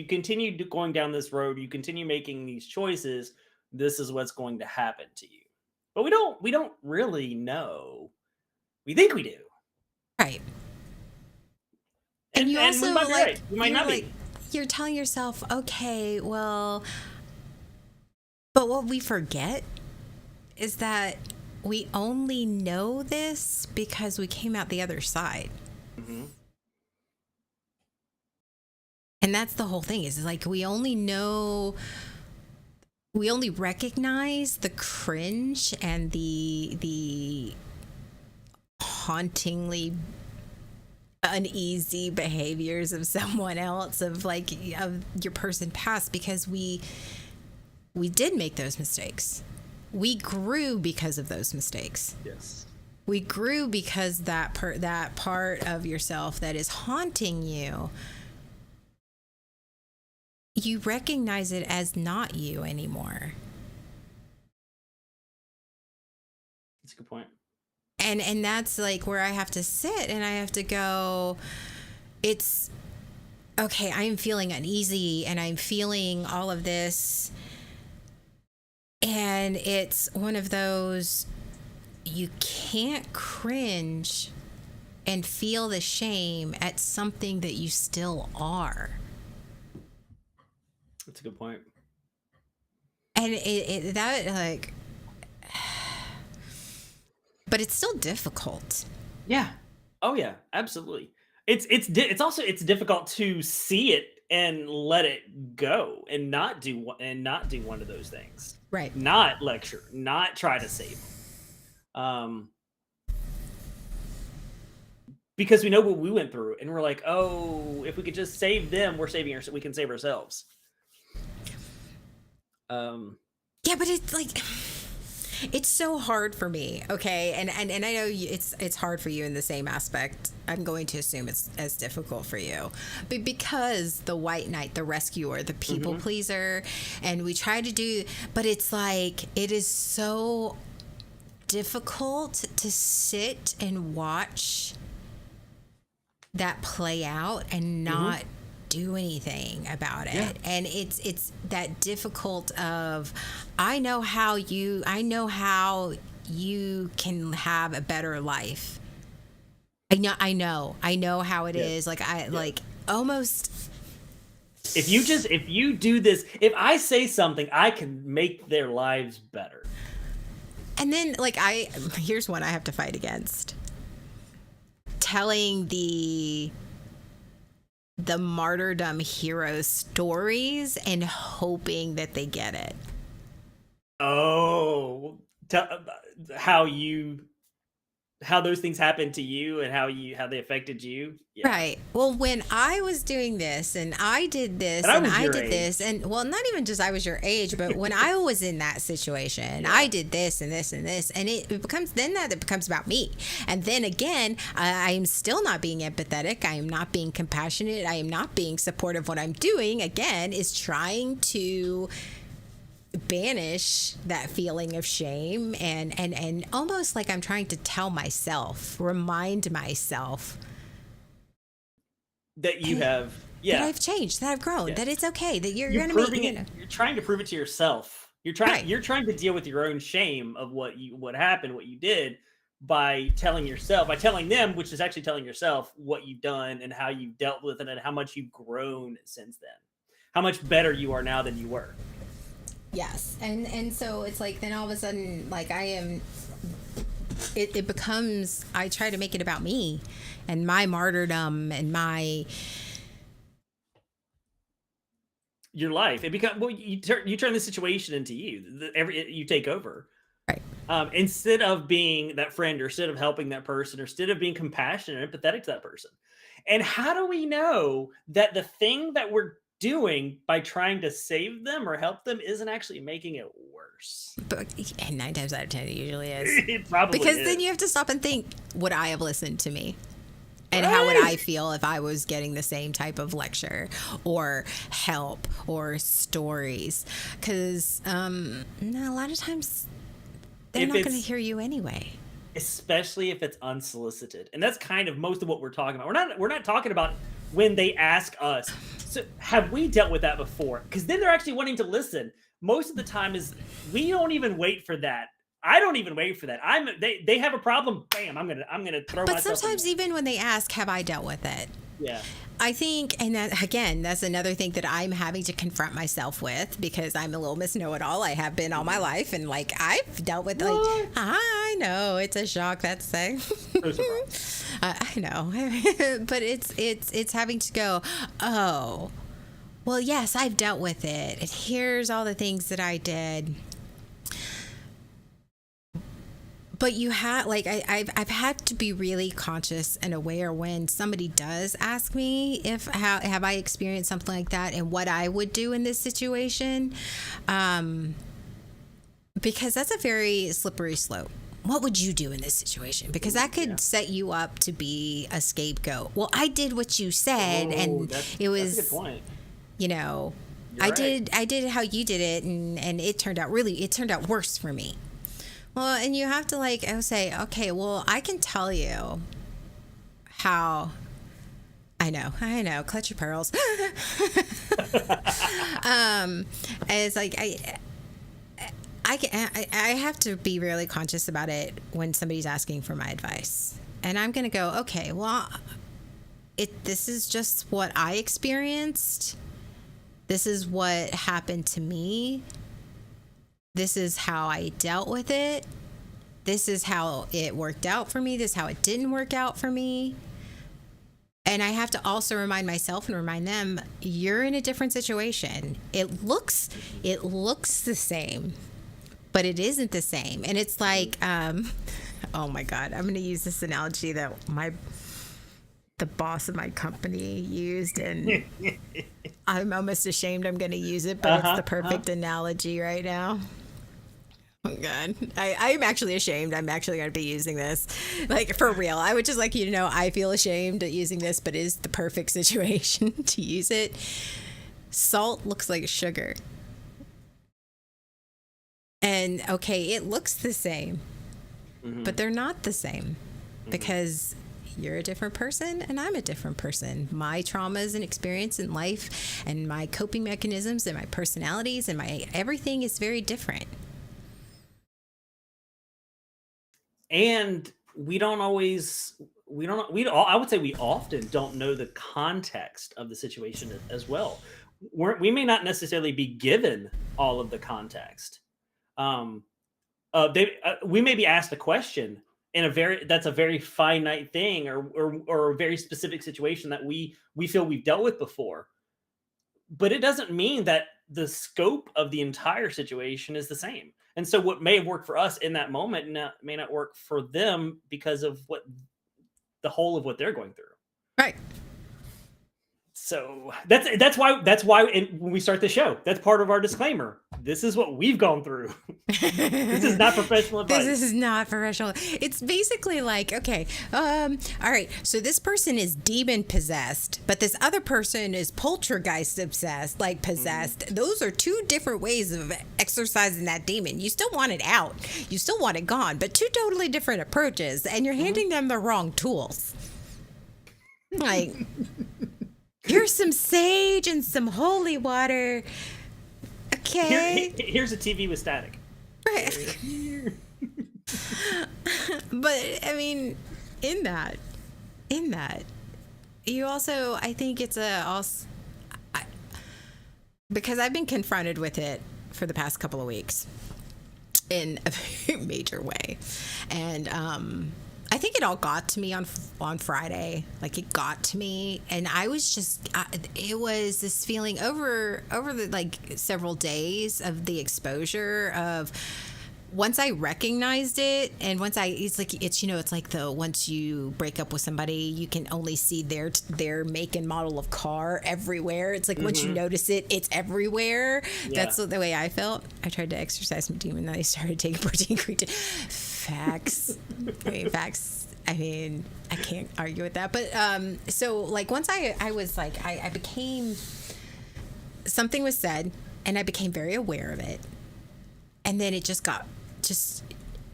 Speaker 1: continue going down this road, you continue making these choices, this is what's going to happen to you. But we don't really know. We think we do.
Speaker 2: Right.
Speaker 1: And
Speaker 2: you also,
Speaker 1: we might be
Speaker 2: like,
Speaker 1: right. We might not be.
Speaker 2: You're telling yourself, okay, well, but what we forget is that we only know this because we came out the other side.
Speaker 1: Mm-hmm.
Speaker 2: And that's the whole thing, is like we only recognize the cringe and the hauntingly uneasy behaviors of someone else, of your person past, because we did make those mistakes. We grew because of those mistakes.
Speaker 1: Yes.
Speaker 2: We grew because that part of yourself that is haunting you, you recognize it as not you anymore.
Speaker 1: That's a good point.
Speaker 2: And that's like where I have to sit and I have to go, it's okay, I am feeling uneasy and I'm feeling all of this. And it's one of those, you can't cringe and feel the shame at something that you still are.
Speaker 1: That's a good point.
Speaker 2: And but it's still difficult.
Speaker 1: Yeah. Oh yeah, absolutely. It's also difficult to see it and let it go and not do one of those things.
Speaker 2: Right.
Speaker 1: Not lecture, not try to save them. Because we know what we went through and we're like, "Oh, if we could just save them, we can save ourselves."
Speaker 2: Yeah, but it's like, it's so hard for me, okay? And I know it's hard for you in the same aspect. I'm going to assume it's as difficult for you. But because the white knight, the rescuer, the people pleaser, and we try to do, but it's like, it is so difficult to sit and watch that play out and not do anything about it. Yeah. And it's that difficult of, I know how you can have a better life. I know how it
Speaker 1: Yeah.
Speaker 2: is. Like I
Speaker 1: Yeah.
Speaker 2: like almost.
Speaker 1: If you do this, if I say something, I can make their lives better.
Speaker 2: And then like here's one I have to fight against. Telling the martyrdom hero stories and hoping that they get it.
Speaker 1: Oh, tell how those things happened to you and how they affected you. Yeah.
Speaker 2: Right. Well, when I was doing this and I did this
Speaker 1: And I
Speaker 2: and
Speaker 1: was
Speaker 2: I
Speaker 1: your
Speaker 2: did
Speaker 1: age.
Speaker 2: this and well, not even just I was your age, but when I was in that situation, I did this and this and this, and it becomes then that it becomes about me. And then again, I am still not being empathetic. I am not being compassionate. I am not being supportive. What I'm doing again is trying to banish that feeling of shame and almost like I'm trying to tell myself, remind myself
Speaker 1: That you
Speaker 2: and
Speaker 1: have,
Speaker 2: that
Speaker 1: yeah.
Speaker 2: I've changed, that I've grown,
Speaker 1: Yeah.
Speaker 2: that it's okay, that you're
Speaker 1: You're
Speaker 2: gonna be,
Speaker 1: proving it. You're trying to prove it to yourself.
Speaker 2: right.
Speaker 1: You're trying to deal with your own shame of what happened, what you did by telling yourself, by telling them, which is actually telling yourself what you've done and how you've dealt with it and how much you've grown since then. How much better you are now than you were.
Speaker 2: Yes, and so it's like then all of a sudden, like I am. It becomes. I try to make it about me, and my martyrdom, and my
Speaker 1: Your life. It becomes well. You turn the situation into you. You take over.
Speaker 2: right.
Speaker 1: Instead of being that friend, or instead of helping that person, or instead of being compassionate and empathetic to that person. And how do we know that the thing that we're doing by trying to save them or help them isn't actually making it worse?
Speaker 2: But and 9 times out of 10, it usually is
Speaker 1: It probably
Speaker 2: because
Speaker 1: is.
Speaker 2: then you have to stop and think: would I have listened to me? And how would
Speaker 1: Right.
Speaker 2: I feel if I was getting the same type of lecture or help or stories? Because a lot of times they're
Speaker 1: If
Speaker 2: not going to
Speaker 1: it's
Speaker 2: hear you anyway.
Speaker 1: especially if it's unsolicited, and that's kind of most of what we're talking about. We're not talking about when they ask us. So have we dealt with that before? Because then they're actually wanting to listen. Most of the time is we don't even wait for that. I don't even wait for that. They have a problem. Bam! I'm gonna throw
Speaker 2: But
Speaker 1: myself in
Speaker 2: sometimes,
Speaker 1: there.
Speaker 2: even when they ask, have I dealt with it?
Speaker 1: Yeah.
Speaker 2: I think, and that again, that's another thing that I'm having to confront myself with because I'm a little Miss Know-It-all. I have been all my life, and like I've dealt with like
Speaker 1: What?
Speaker 2: I know it's a shock. That's saying.
Speaker 1: No surprise.
Speaker 2: I know, but it's having to go. Oh, well, yes, I've dealt with it, and here's all the things that I did. But you have like I've had to be really conscious and aware when somebody does ask me if how have I experienced something like that and what I would do in this situation, because that's a very slippery slope. What would you do in this situation? Because that could set you up to be a scapegoat. Well, I did what you said, and it was
Speaker 1: that's a good point.
Speaker 2: you know,
Speaker 1: You're right.
Speaker 2: I did how you did it, and it turned out worse for me. Well, and you have to like, I would say, okay, well, I can tell you how. I know, clutch your pearls. It's like I have to be really conscious about it when somebody's asking for my advice, and I'm gonna go, okay, well, this is just what I experienced. This is what happened to me. This is how I dealt with it. This is how it worked out for me. This is how it didn't work out for me. And I have to also remind myself and remind them, you're in a different situation. It looks the same, but it isn't the same. And it's like, oh my God, I'm going to use this analogy that the boss of my company used, and I'm almost ashamed I'm going to use it, but it's the perfect analogy right now. Oh God, I'm actually ashamed. I'm actually going to be using this, like for real. I would just like you to know I feel ashamed at using this, but it is the perfect situation to use it. Salt looks like sugar, and okay, it looks the same, but they're not the same because you're a different person and I'm a different person. My traumas and experience in life and my coping mechanisms and my personalities and my everything is very different.
Speaker 1: And we don't always we don't we all I would say we often don't know the context of the situation as well. We may not necessarily be given all of the context. Um, we may be asked a question in a very finite thing, or a very specific situation that we feel we've dealt with before, but it doesn't mean that the scope of the entire situation is the same. And so what may have worked for us in that moment may not work for them because of what the whole of what they're going through.
Speaker 2: Right.
Speaker 1: So that's why when we start the show, that's part of our disclaimer. This is what we've gone through. This is not professional advice.
Speaker 2: This is not professional. It's basically like, okay, all right, so this person is demon possessed, but this other person is poltergeist obsessed, like possessed. Mm-hmm. Those are two different ways of exorcising that demon. You still want it out. You still want it gone, but two totally different approaches, and you're handing them the wrong tools. Like, here's some sage and some holy water. Okay.
Speaker 1: Here's a TV with static.
Speaker 2: Right. But I mean, in that, you also, I think it's because I've been confronted with it for the past couple of weeks in a very major way, and I think it all got to me on Friday. Like, it got to me, and I was just, it was this feeling over the like several days of the exposure of, once I recognized it, and once it's like once you break up with somebody, you can only see their make and model of car everywhere. It's like, mm-hmm. Once you notice it, it's everywhere. Yeah. That's the way I felt. I tried to exercise my demon, and then I started taking protein creatine. Facts. Facts. I mean, I can't argue with that. But so like, once I was like, I became, something was said, and I became very aware of it, and then it just got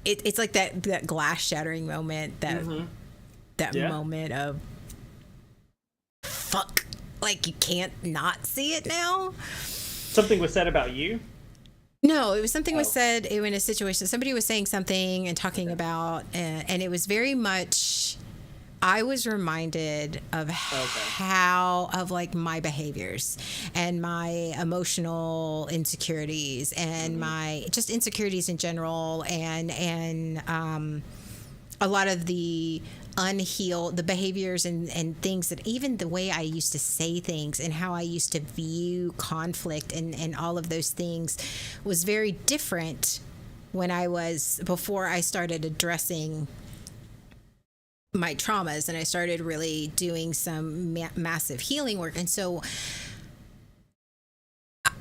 Speaker 2: it's like that glass shattering moment, that mm-hmm. Moment of fuck, like, you can't not see it now.
Speaker 1: Something was said about you?
Speaker 2: No, it was something was said in a situation. Somebody was saying something and talking about, and it was very much, I was reminded of of like my behaviors and my emotional insecurities and mm-hmm. my just insecurities in general, and a lot of the unhealed, the behaviors and things, that even the way I used to say things and how I used to view conflict and all of those things was very different before I started addressing my traumas, and I started really doing some massive healing work. And so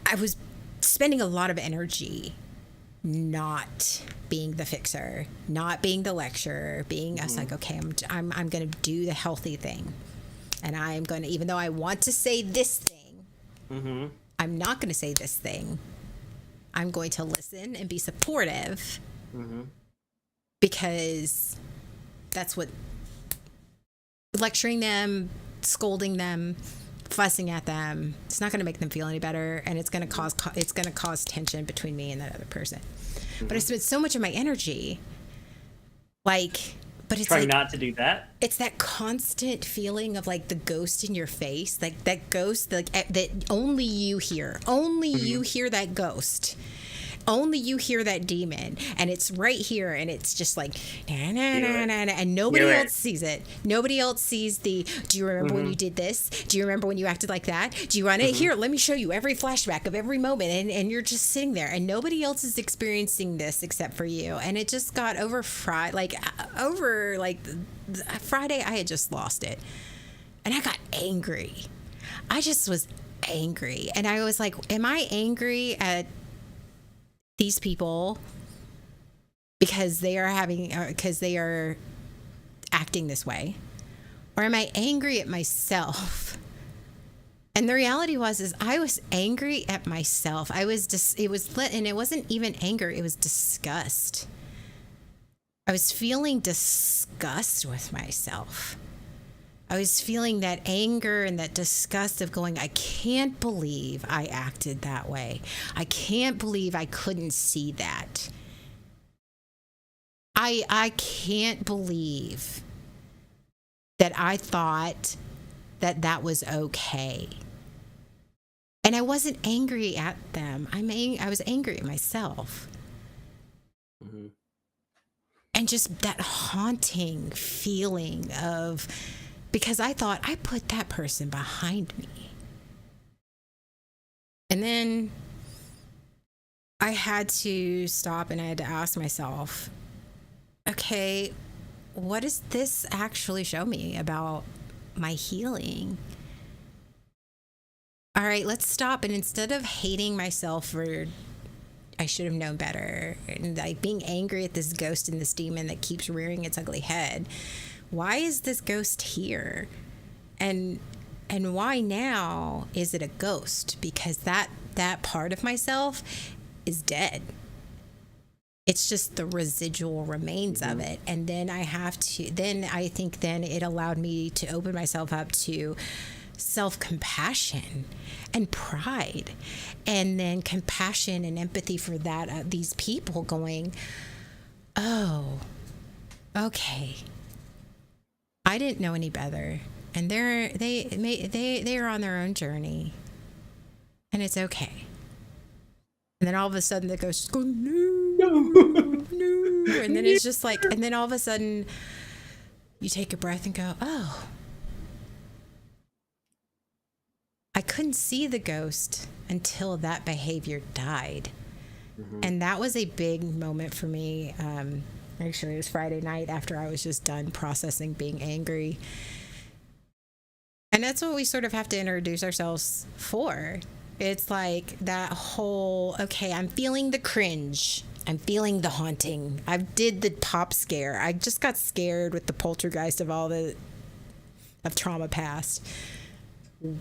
Speaker 2: I was spending a lot of energy not being the fixer, not being the lecturer, being, mm-hmm. I was like, okay, I'm going to do the healthy thing. And I'm going to, even though I want to say this thing, mm-hmm. I'm not going to say this thing. I'm going to listen and be supportive, mm-hmm. because that's what lecturing them, scolding them, fussing at them, it's not going to make them feel any better, and it's going to cause tension between me and that other person. Mm-hmm. But I spent so much of my energy, but it's
Speaker 1: trying
Speaker 2: like,
Speaker 1: not to do that.
Speaker 2: It's that constant feeling of like the ghost in your face, like that ghost, like that only you hear. Only mm-hmm. you hear that ghost. Only you hear that demon, and it's right here, and it's just like, na, na, na, na, na, and nobody else sees it. Nobody else sees do you remember mm-hmm. when you did this? Do you remember when you acted like that? Do you want to, mm-hmm. here, let me show you every flashback of every moment, and you're just sitting there, and nobody else is experiencing this except for you. And it just got Friday, I had just lost it, and I got angry. I just was angry, and I was like, am I angry at these people because they are acting this way, or am I angry at myself? And the reality is I was angry at myself. And it wasn't even anger, it was disgust. I was feeling disgust with myself. I was feeling that anger and that disgust of going, I can't believe I acted that way. I can't believe I couldn't see that. I can't believe that I thought that that was okay. And I wasn't angry at them. I was angry at myself.
Speaker 1: Mhm.
Speaker 2: And just that haunting feeling of, because I thought I put that person behind me. And then I had to stop and I had to ask myself, okay, what does this actually show me about my healing? All right, let's stop. And instead of hating myself for I should have known better, and like being angry at this ghost and this demon that keeps rearing its ugly head, why is this ghost here? And why now is it a ghost? Because that part of myself is dead. It's just the residual remains of it. And then I think then it allowed me to open myself up to self-compassion and pride, and then compassion and empathy for that these people going, oh, okay, I didn't know any better, and they are on their own journey, and it's okay. And then all of a sudden the ghosts go, no, no, and then it's just like, and then all of a sudden you take a breath and go, oh, I couldn't see the ghost until that behavior died. Mm-hmm. And that was a big moment for me. Actually, it was Friday night after I was just done processing being angry. And that's what we sort of have to introduce ourselves for. It's like that whole, okay, I'm feeling the cringe. I'm feeling the haunting. I did the pop scare. I just got scared with the poltergeist of trauma past.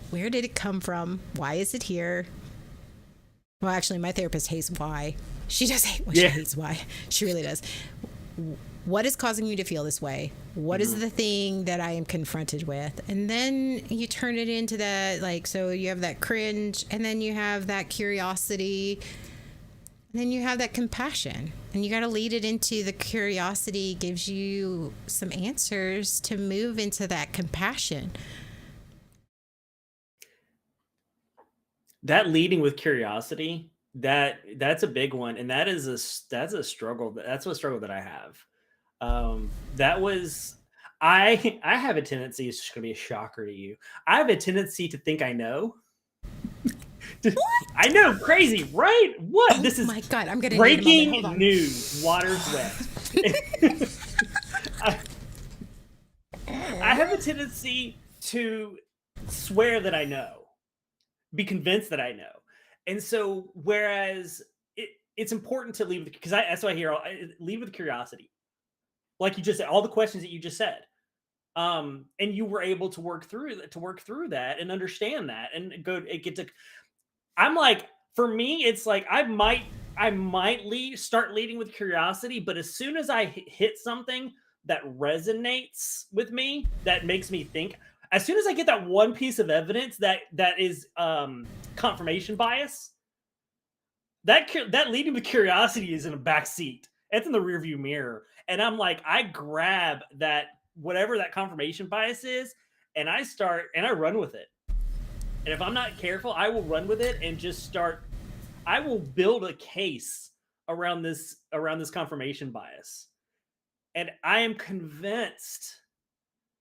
Speaker 2: Where did it come from? Why is it here? Well, actually, my therapist hates why. She does hate why. Yeah. She hates why. She really does. What is causing you to feel this way? What is the thing that I am confronted with? And then you turn it into that, like, so you have that cringe, and then you have that curiosity, and then you have that compassion. And you got to lead it into the curiosity gives you some answers to move into that compassion.
Speaker 1: That leading with curiosity, that's a big one, and that's a struggle. That's a struggle that I have. That was I have a tendency. It's just gonna be a shocker to you. I have a tendency to think I know. I know, crazy, right? What?
Speaker 2: Oh,
Speaker 1: this is
Speaker 2: my God! I'm gonna
Speaker 1: breaking news. Water's wet. I have a tendency to swear that I know. Be convinced that I know. And so whereas it's important to leave, because that's why I hear, leave with curiosity. Like you just said, all the questions that you just said. And you were able to work through that and understand that and get to, I'm like, for me, it's like, I might start leading with curiosity, but as soon as I hit something that resonates with me, that makes me think, as soon as I get that one piece of evidence that is confirmation bias, that leading with curiosity is in a back seat. It's in the rearview mirror. And I'm like, I grab that, whatever that confirmation bias is, and I run with it. And if I'm not careful, I will run with it and just I will build a case around this confirmation bias. And I am convinced.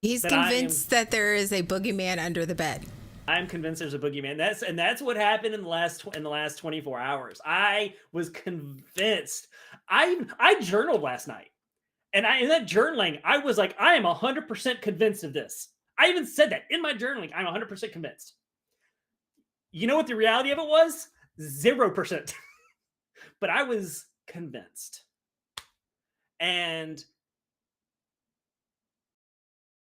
Speaker 2: He's convinced that there is a boogeyman under the bed.
Speaker 1: I'm convinced there's a boogeyman. That's what happened in the last 24 hours. I was convinced. I journaled last night, and in that journaling, I was like, I am 100% convinced of this. I even said that in my journaling. I'm 100% convinced. You know what the reality of it was? 0%. But I was convinced, and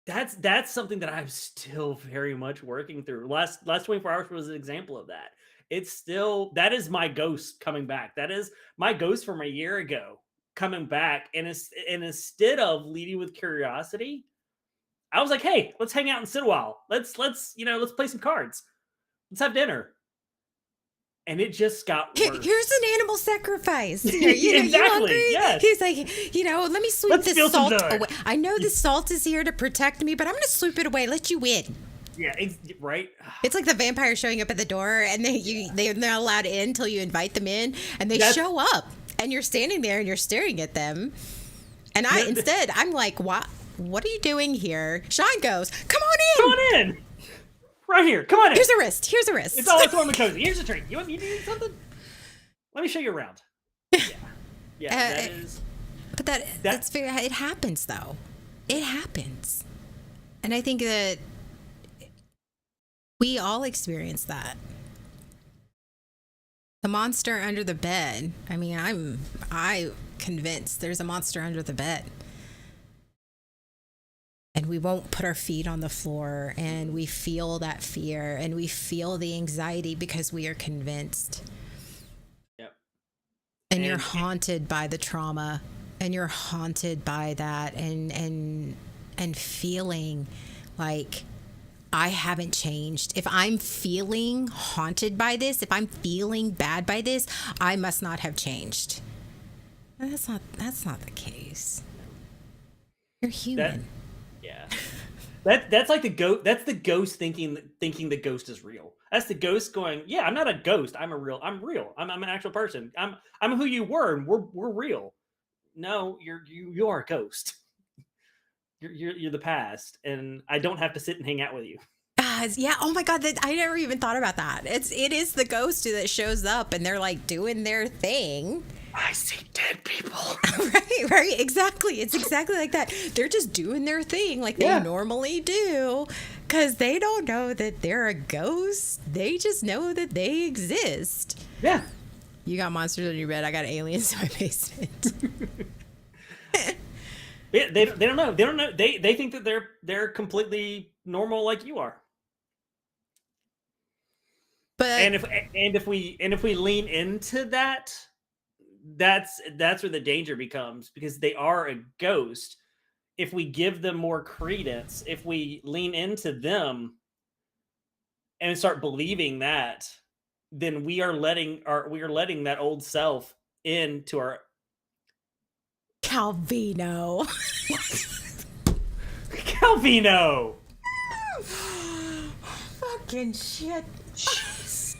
Speaker 1: that's something that I'm still very much working through. Last 24 hours was an example of that. It's still, that is my ghost coming back. That is my ghost from a year ago coming back. And instead of leading with curiosity, I was like, hey, let's hang out and sit a while. Let's play some cards. Let's have dinner. and it just got worse.
Speaker 2: Here's an animal sacrifice. Here, you
Speaker 1: Exactly,
Speaker 2: hungry?
Speaker 1: yes.
Speaker 2: He's like, let me sweep
Speaker 1: Let's
Speaker 2: this
Speaker 1: spill some
Speaker 2: salt
Speaker 1: blood.
Speaker 2: away. I know this salt is here to protect me, but I'm going to sweep it away. Let you in.
Speaker 1: Yeah, right.
Speaker 2: It's like the vampire showing up at the door, and they're not allowed in until you invite them in, and they show up, and you're standing there and you're staring at them. And I'm like, what are you doing here? Sean goes, come on in.
Speaker 1: Come on in. Right here. Come on in.
Speaker 2: Here's a wrist.
Speaker 1: It's all warm and cozy. Here's a treat. You need something? Let me show you around. Yeah. That is.
Speaker 2: But that's very. It happens though. It happens, and I think that we all experience that. The monster under the bed. I mean, I'm convinced there's a monster under the bed. And we won't put our feet on the floor, and we feel that fear, and we feel the anxiety because we are convinced.
Speaker 1: Yep.
Speaker 2: And you're haunted by the trauma, and you're haunted by that, and feeling like I haven't changed. If I'm feeling haunted by this, if I'm feeling bad by this, I must not have changed. And that's not the case. You're human.
Speaker 1: Yeah. That's like the ghost. That's the ghost thinking the ghost is real. That's the ghost going, yeah, I'm not a ghost. I'm real. I'm an actual person. I'm who you were, and we're real. No, you are a ghost. You're the past, and I don't have to sit and hang out with you.
Speaker 2: Yeah. Oh my God. I never even thought about that. It is the ghost that shows up, and they're like doing their thing.
Speaker 1: I see dead people.
Speaker 2: Right. Exactly. It's exactly like that. They're just doing their thing like they normally do, because they don't know that they're a ghost. They just know that they exist.
Speaker 1: Yeah.
Speaker 2: You got monsters in your bed. I got aliens in my basement.
Speaker 1: They don't know. They don't know. They think that they're completely normal like you are.
Speaker 2: But
Speaker 1: if we lean into that, that's where the danger becomes, because they are a ghost. If we give them more credence, if we lean into them and start believing that, then we are letting that old self into our
Speaker 2: Calvino.
Speaker 1: Calvino.
Speaker 2: Fucking shit.
Speaker 1: Jeez.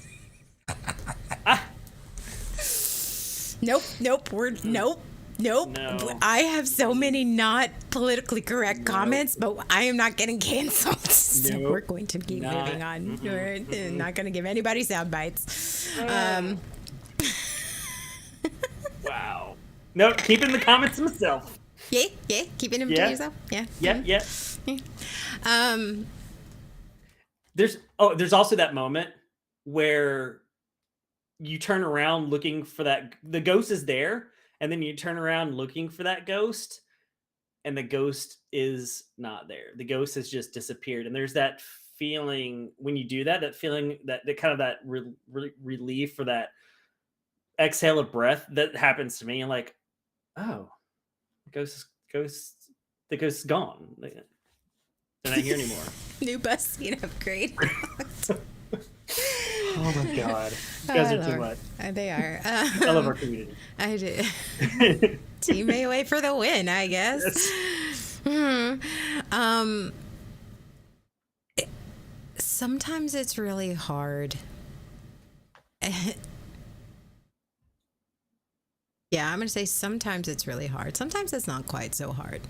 Speaker 2: Nope. Nope.
Speaker 1: No.
Speaker 2: I have so many not politically correct comments, but I am not getting canceled. So we're going to keep moving on. We're not going to give anybody sound bites.
Speaker 1: Wow. No, keeping the comments to myself.
Speaker 2: Yeah. Keeping them to yourself. Yeah.
Speaker 1: There's also that moment where you turn around looking for the ghost is there, and then you turn around looking for that ghost, and the ghost is not there. The ghost has just disappeared. And there's that feeling when you do that feeling, that kind of that relief, for that exhale of breath that happens to me. And like, oh, the ghost's gone. They're not here anymore.
Speaker 2: New BuzzFeed upgrade.
Speaker 1: Oh my God. You guys are too much.
Speaker 2: They are.
Speaker 1: I love our community.
Speaker 2: I do. Team AOA for the win, I guess. Yes. Sometimes it's really hard. Yeah, I'm going to say sometimes it's really hard. Sometimes it's not quite so hard.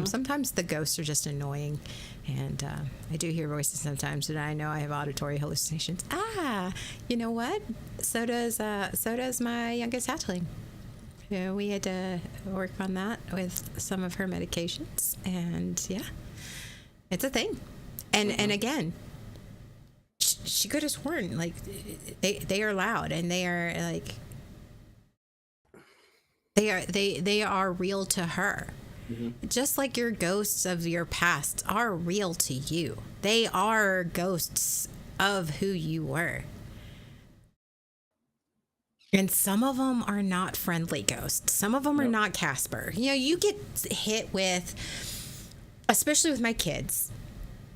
Speaker 2: Sometimes the ghosts are just annoying. And I do hear voices sometimes that I know I have auditory hallucinations. You know what? So does my youngest hatchling. We had to work on that with some of her medications. And yeah, it's a thing. And again, she could have sworn, like, they are loud, and they are like, they are real to her. Mm-hmm. Just like your ghosts of your past are real to you. They are ghosts of who you were. And some of them are not friendly ghosts. Some of them are not Casper. You know, you get hit with, especially with my kids,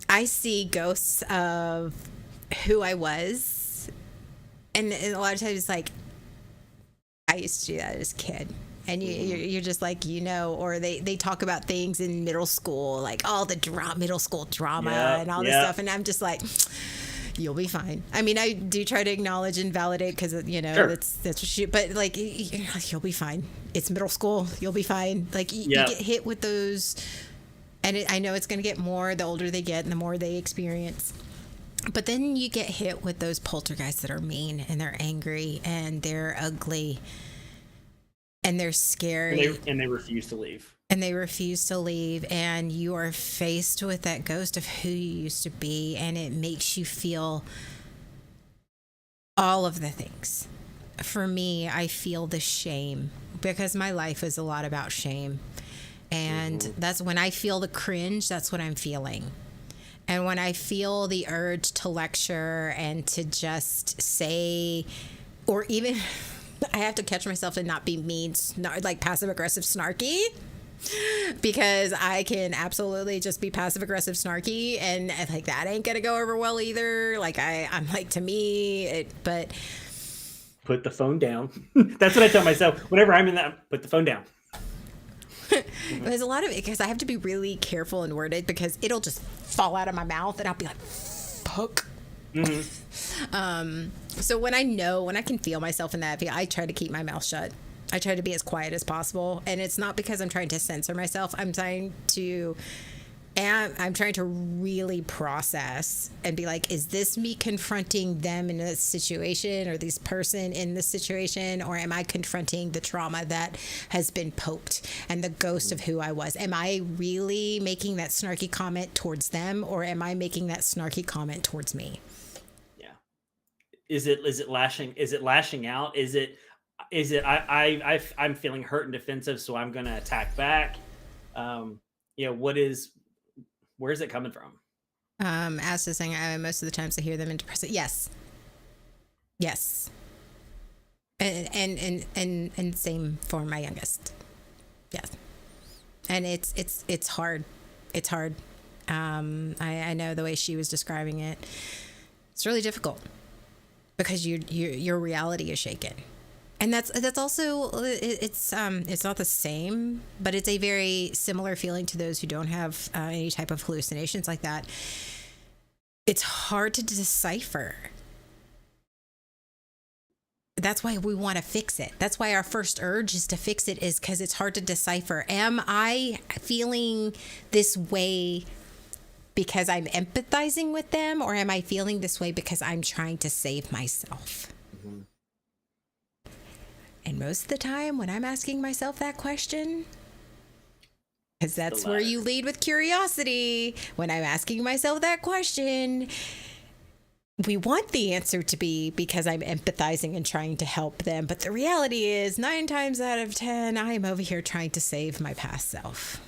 Speaker 2: I see ghosts of who I was And a lot of times it's like, I used to do that as a kid. And you're just like, or they talk about things in middle school, like all the middle school drama and all this stuff. And I'm just like, you'll be fine. I mean, I do try to acknowledge and validate because,
Speaker 1: Sure.
Speaker 2: that's what but like, you'll be fine. It's middle school. You'll be fine. Like you get hit with those. And I know it's going to get more the older they get and the more they experience. But then you get hit with those poltergeists that are mean and they're angry and they're ugly and they're scary.
Speaker 1: And they refuse to leave.
Speaker 2: And they refuse to leave. And you are faced with that ghost of who you used to be. And it makes you feel all of the things. For me, I feel the shame because my life is a lot about shame. And that's when I feel the cringe, that's what I'm feeling. And when I feel the urge to lecture and to just say, or even I have to catch myself to not be mean, like passive aggressive snarky, because I can absolutely just be passive aggressive snarky and like that ain't gonna go over well either. Like I'm like, to me, but
Speaker 1: put the phone down. That's what I tell myself whenever I'm in that. Put the phone down.
Speaker 2: There's a lot of it because I have to be really careful and worded because it'll just fall out of my mouth and I'll be like, fuck. So when I can feel myself in that, I try to keep my mouth shut. I try to be as quiet as possible. And it's not because I'm trying to censor myself. I'm trying to really process and be like, is this me confronting them in a situation or this person in this situation? Or am I confronting the trauma that has been poked and the ghost of who I was? Am I really making that snarky comment towards them or am I making that snarky comment towards me?
Speaker 1: Yeah. Is it lashing out? Is it I'm feeling hurt and defensive, so I'm going to attack back? Where's it coming from?
Speaker 2: As to saying, most of the times I hear them in depressive. Yes. And same for my youngest. Yes. And it's hard. It's hard. I know the way she was describing it. It's really difficult because your reality is shaken. And that's also it's not the same, but it's a very similar feeling to those who don't have any type of hallucinations like that. It's hard to decipher. That's why we want to fix it. That's why our first urge is to fix it, is because it's hard to decipher. Am I feeling this way because I'm empathizing with them, or am I feeling this way because I'm trying to save myself? Mm-hmm. And most of the time when I'm asking myself that question, because that's where you lead with curiosity. When I'm asking myself that question, we want the answer to be because I'm empathizing and trying to help them. But the reality is 9 times out of 10, I'm over here trying to save my past self.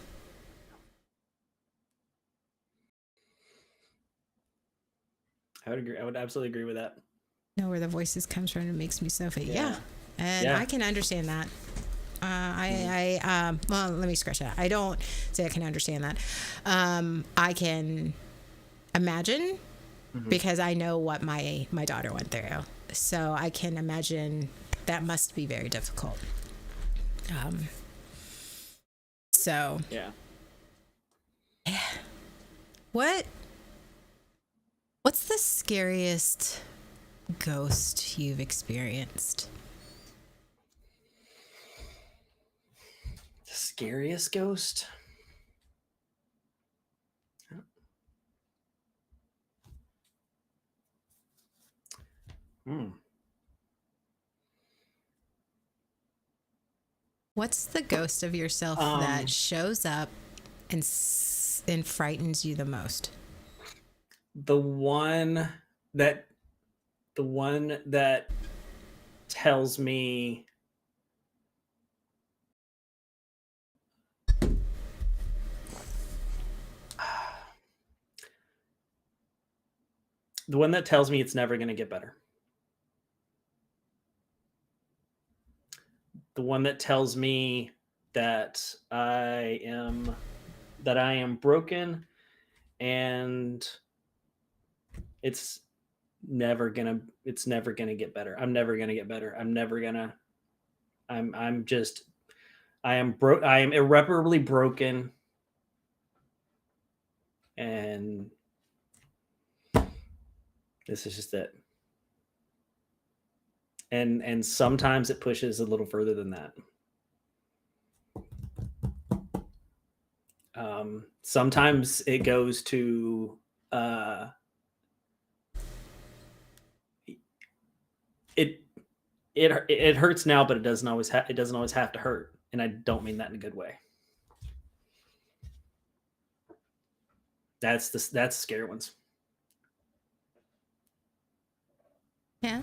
Speaker 1: I would agree. I would absolutely agree with that.
Speaker 2: Know where the voices comes from. It makes me so feel. Yeah. And I can understand that. Well, let me scratch that. I don't say I can understand that. I can imagine because I know what my daughter went through. So I can imagine that must be very difficult. So.
Speaker 1: Yeah.
Speaker 2: What's the scariest ghost you've experienced?
Speaker 1: The scariest ghost?
Speaker 2: What's the ghost of yourself that shows up and frightens you the most?
Speaker 1: The one that tells me it's never going to get better. The one that tells me that I am broken and it's it's never gonna get better. I'm never gonna get better. I'm just, I am irreparably broken, and this is just it. And sometimes it pushes a little further than that. Sometimes it goes to it it hurts now, but it doesn't always have to hurt, and I don't mean that in a good way. That's the scary ones.
Speaker 2: Yeah.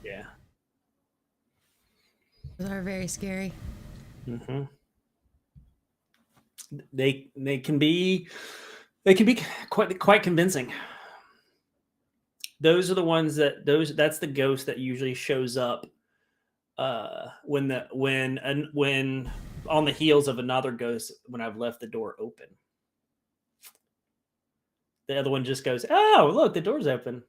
Speaker 1: Yeah.
Speaker 2: Those are very scary.
Speaker 1: Mm-hmm. They can be quite convincing. Those are the ones that's the ghost that usually shows up when on the heels of another ghost when I've left the door open. The other one just goes, "Oh, look, the door's open.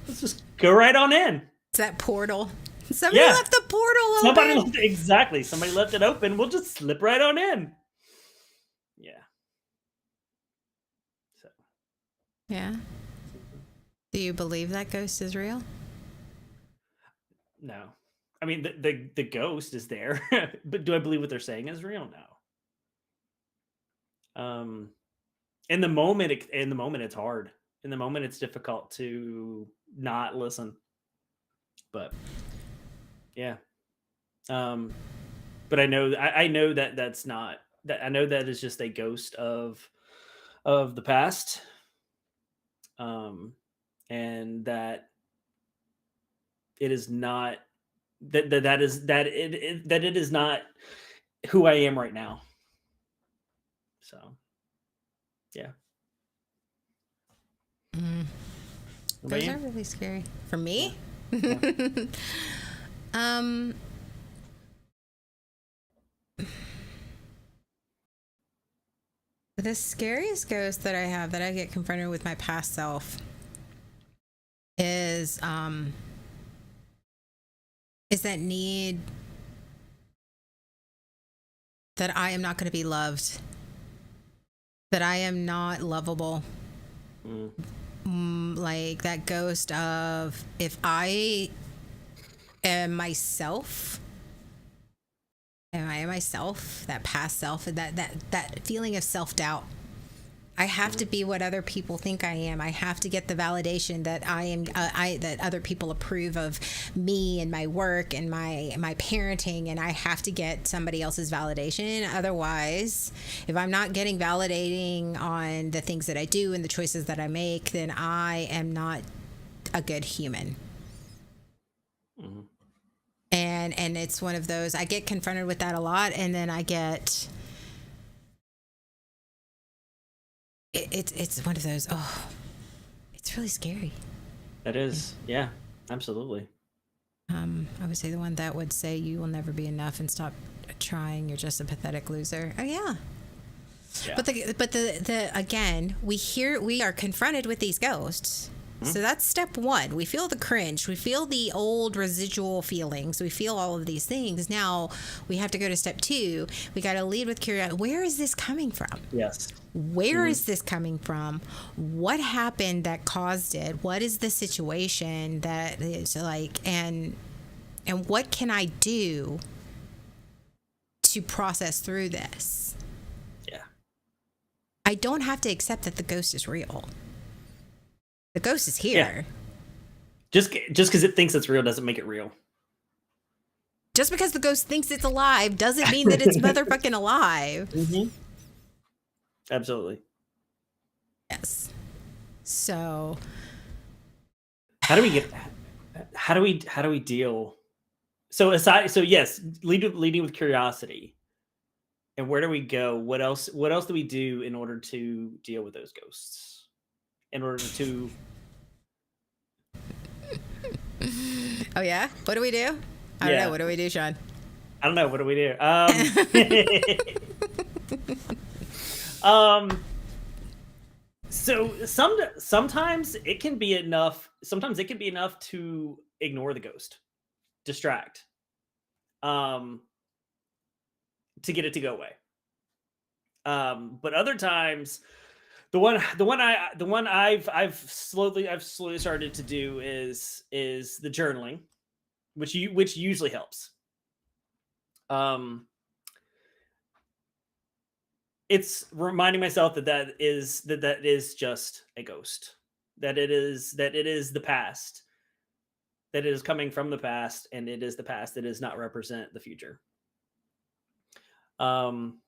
Speaker 1: Let's just go right on in."
Speaker 2: It's that portal. Somebody left the portal open.
Speaker 1: Exactly. Somebody left it open. We'll just slip right on in. Yeah. So.
Speaker 2: Yeah. Do you believe that ghost is real?
Speaker 1: No. I mean, the ghost is there, but do I believe what they're saying is real? No. In the moment, it's hard. In the moment, it's difficult to not listen. But yeah. But I know that that's not that. I know that is just a ghost of the past. And that it is not that it is not who I am right now. So, yeah.
Speaker 2: Those are really scary for me.
Speaker 1: Yeah.
Speaker 2: The scariest ghost that I have that I get confronted with my past self is that need that I am not going to be loved, that I am not lovable. Like that ghost of, if I am myself, that past self, that feeling of self-doubt. I have to be what other people think I am. I have to get the validation that I am, that other people approve of me and my work and my parenting, and I have to get somebody else's validation. Otherwise, if I'm not getting validating on the things that I do and the choices that I make, then I am not a good human. Mm-hmm. And it's one of those, I get confronted with that a lot, and then I get... It's one of those, it's really scary.
Speaker 1: That is, yeah, absolutely.
Speaker 2: I would say the one that would say you will never be enough and stop trying, you're just a pathetic loser. Oh yeah. But the again, we are confronted with these ghosts. So that's step one. We feel the cringe. We feel the old residual feelings. We feel all of these things. Now we have to go to step two. We got to lead with curiosity. Where is this coming from?
Speaker 1: Yes.
Speaker 2: Where is this coming from? What happened that caused it? What is the situation that is like, and what can I do to process through this?
Speaker 1: Yeah.
Speaker 2: I don't have to accept that the ghost is real. The ghost is here.
Speaker 1: Yeah. Just because it thinks it's real doesn't make it real.
Speaker 2: Just because the ghost thinks it's alive doesn't mean that it's motherfucking alive.
Speaker 1: Mm-hmm. Absolutely.
Speaker 2: Yes. So
Speaker 1: how do we deal? So yes, leading with curiosity. And where do we go? What else do we do in order to deal with those ghosts? In order to...
Speaker 2: Oh yeah? What do we do? I don't know. What do we do, Sean?
Speaker 1: I don't know. What do we do? So sometimes it can be enough. Sometimes it can be enough to ignore the ghost, distract, um, to get it to go away. But other times, the one I've slowly started to do is the journaling, which usually helps. Um, it's reminding myself that is just a ghost, that it is the past, that it is coming from the past, and it is the past. It does not represent the future. Um,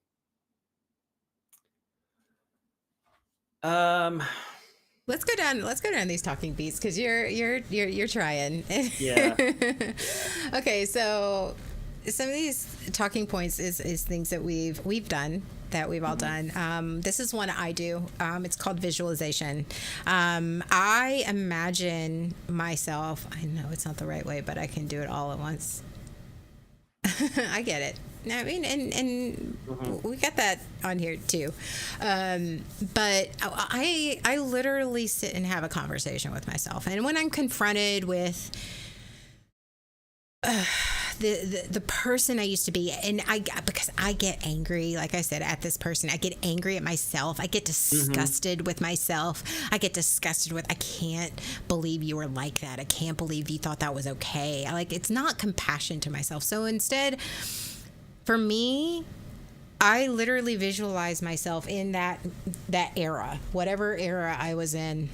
Speaker 1: um,
Speaker 2: Let's go down these talking beats because you're trying.
Speaker 1: yeah.
Speaker 2: Okay, so some of these talking points is things that we've done, that we've all
Speaker 1: Mhm.
Speaker 2: done. This is one I do. It's called visualization. I imagine myself. I know it's not the right way, but I can do it all at once. I get it. I mean, and
Speaker 1: Mhm.
Speaker 2: we got that on here too. But I literally sit and have a conversation with myself, and when I'm confronted with the person I used to be, and because I get angry, like I said, at this person, I get angry at myself. I get
Speaker 1: Mhm.
Speaker 2: disgusted with myself. I get disgusted with, I can't believe you were like that. I can't believe you thought that was okay. It's not compassion to myself. So instead, for me, I literally visualize myself in that era, whatever era I was in,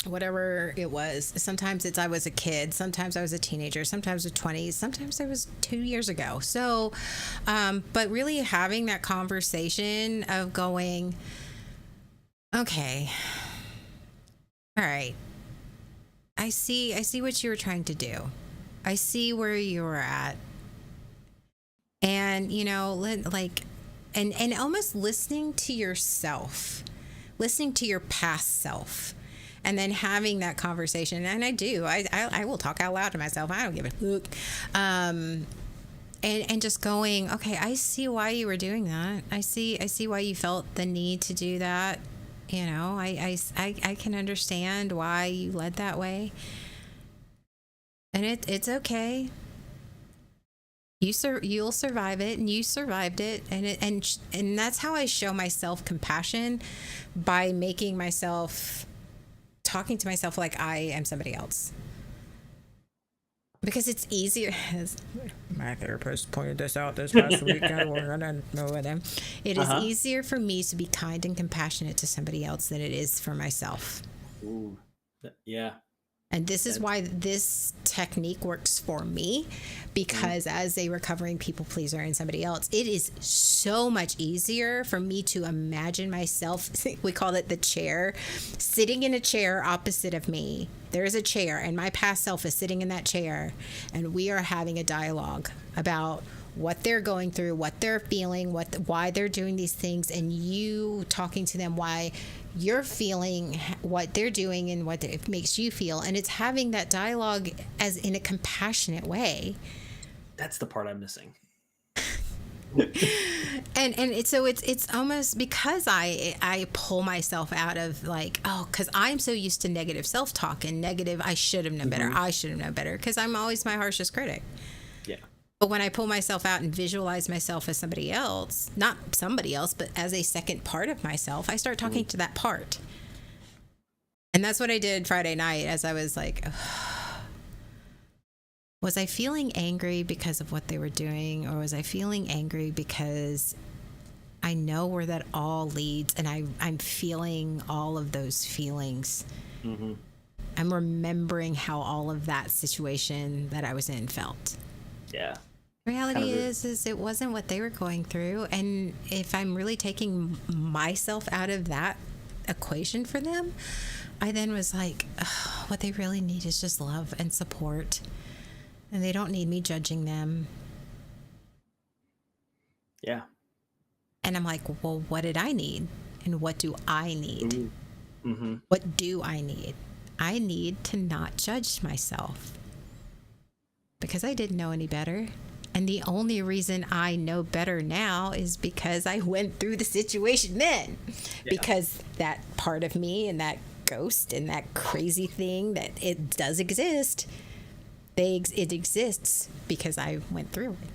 Speaker 2: whatever it was. Sometimes it's I was a kid, sometimes I was a teenager, sometimes it was 20s, sometimes it was 2 years ago. So, but really having that conversation of going, okay, all right, I see what you were trying to do. I see where you were at. And, and almost listening to yourself, listening to your past self, and then having that conversation. And I do. I will talk out loud to myself. I don't give a fuck. And just going, okay, I see why you were doing that. I see why you felt the need to do that. I can understand why you led that way. And it's okay. You'll survive it, and you survived it, and that's how I show myself compassion, by making myself, talking to myself like I am somebody else, because it's easier. As my therapist pointed this out this past week, I don't know what it is
Speaker 1: Uh-huh.
Speaker 2: easier for me to be kind and compassionate to somebody else than it is for myself.
Speaker 1: Ooh. Yeah.
Speaker 2: And this is
Speaker 1: That's
Speaker 2: why this technique works for me,
Speaker 1: mhm.
Speaker 2: because as a recovering people pleaser and somebody else, it is so much easier for me to imagine myself. We call it the chair, sitting in a chair opposite of me. There is a chair, and my past self is sitting in that chair, and we are having a dialogue about what they're going through, what they're feeling, why they're doing these things, and you talking to them why you're feeling what they're doing and what it makes you feel. And it's having that dialogue as in a compassionate way.
Speaker 1: That's the part I'm missing.
Speaker 2: And it's almost because I pull myself out of, like, oh, because I'm so used to negative self-talk and negative, I should have known better,
Speaker 1: Mhm.
Speaker 2: I should have known better, because I'm always my harshest critic.
Speaker 1: Yeah.
Speaker 2: But when I pull myself out and visualize myself as somebody else, not somebody else, but as a second part of myself, I start talking
Speaker 1: Mhm.
Speaker 2: to that part. And that's what I did Friday night, as I was like, was I feeling angry because of what they were doing? Or was I feeling angry because I know where that all leads, and I'm feeling all of those feelings?
Speaker 1: Mhm.
Speaker 2: I'm remembering how all of that situation that I was in felt.
Speaker 1: Yeah. Kind
Speaker 2: Reality
Speaker 1: of.
Speaker 2: is it wasn't what they were going through, and if I'm really taking myself out of that equation for them, I then was like, "Ugh, what they really need is just love and support, and they don't need me judging them."
Speaker 1: Yeah.
Speaker 2: And I'm like, well, what did I need, and what do I need?
Speaker 1: Ooh. Mhm.
Speaker 2: What do I need? I need to not judge myself, because I didn't know any better. And the only reason I know better now is because I went through the situation then.
Speaker 1: Yeah.
Speaker 2: Because that part of me and that ghost and that crazy thing that it does exist, it exists because I went through it.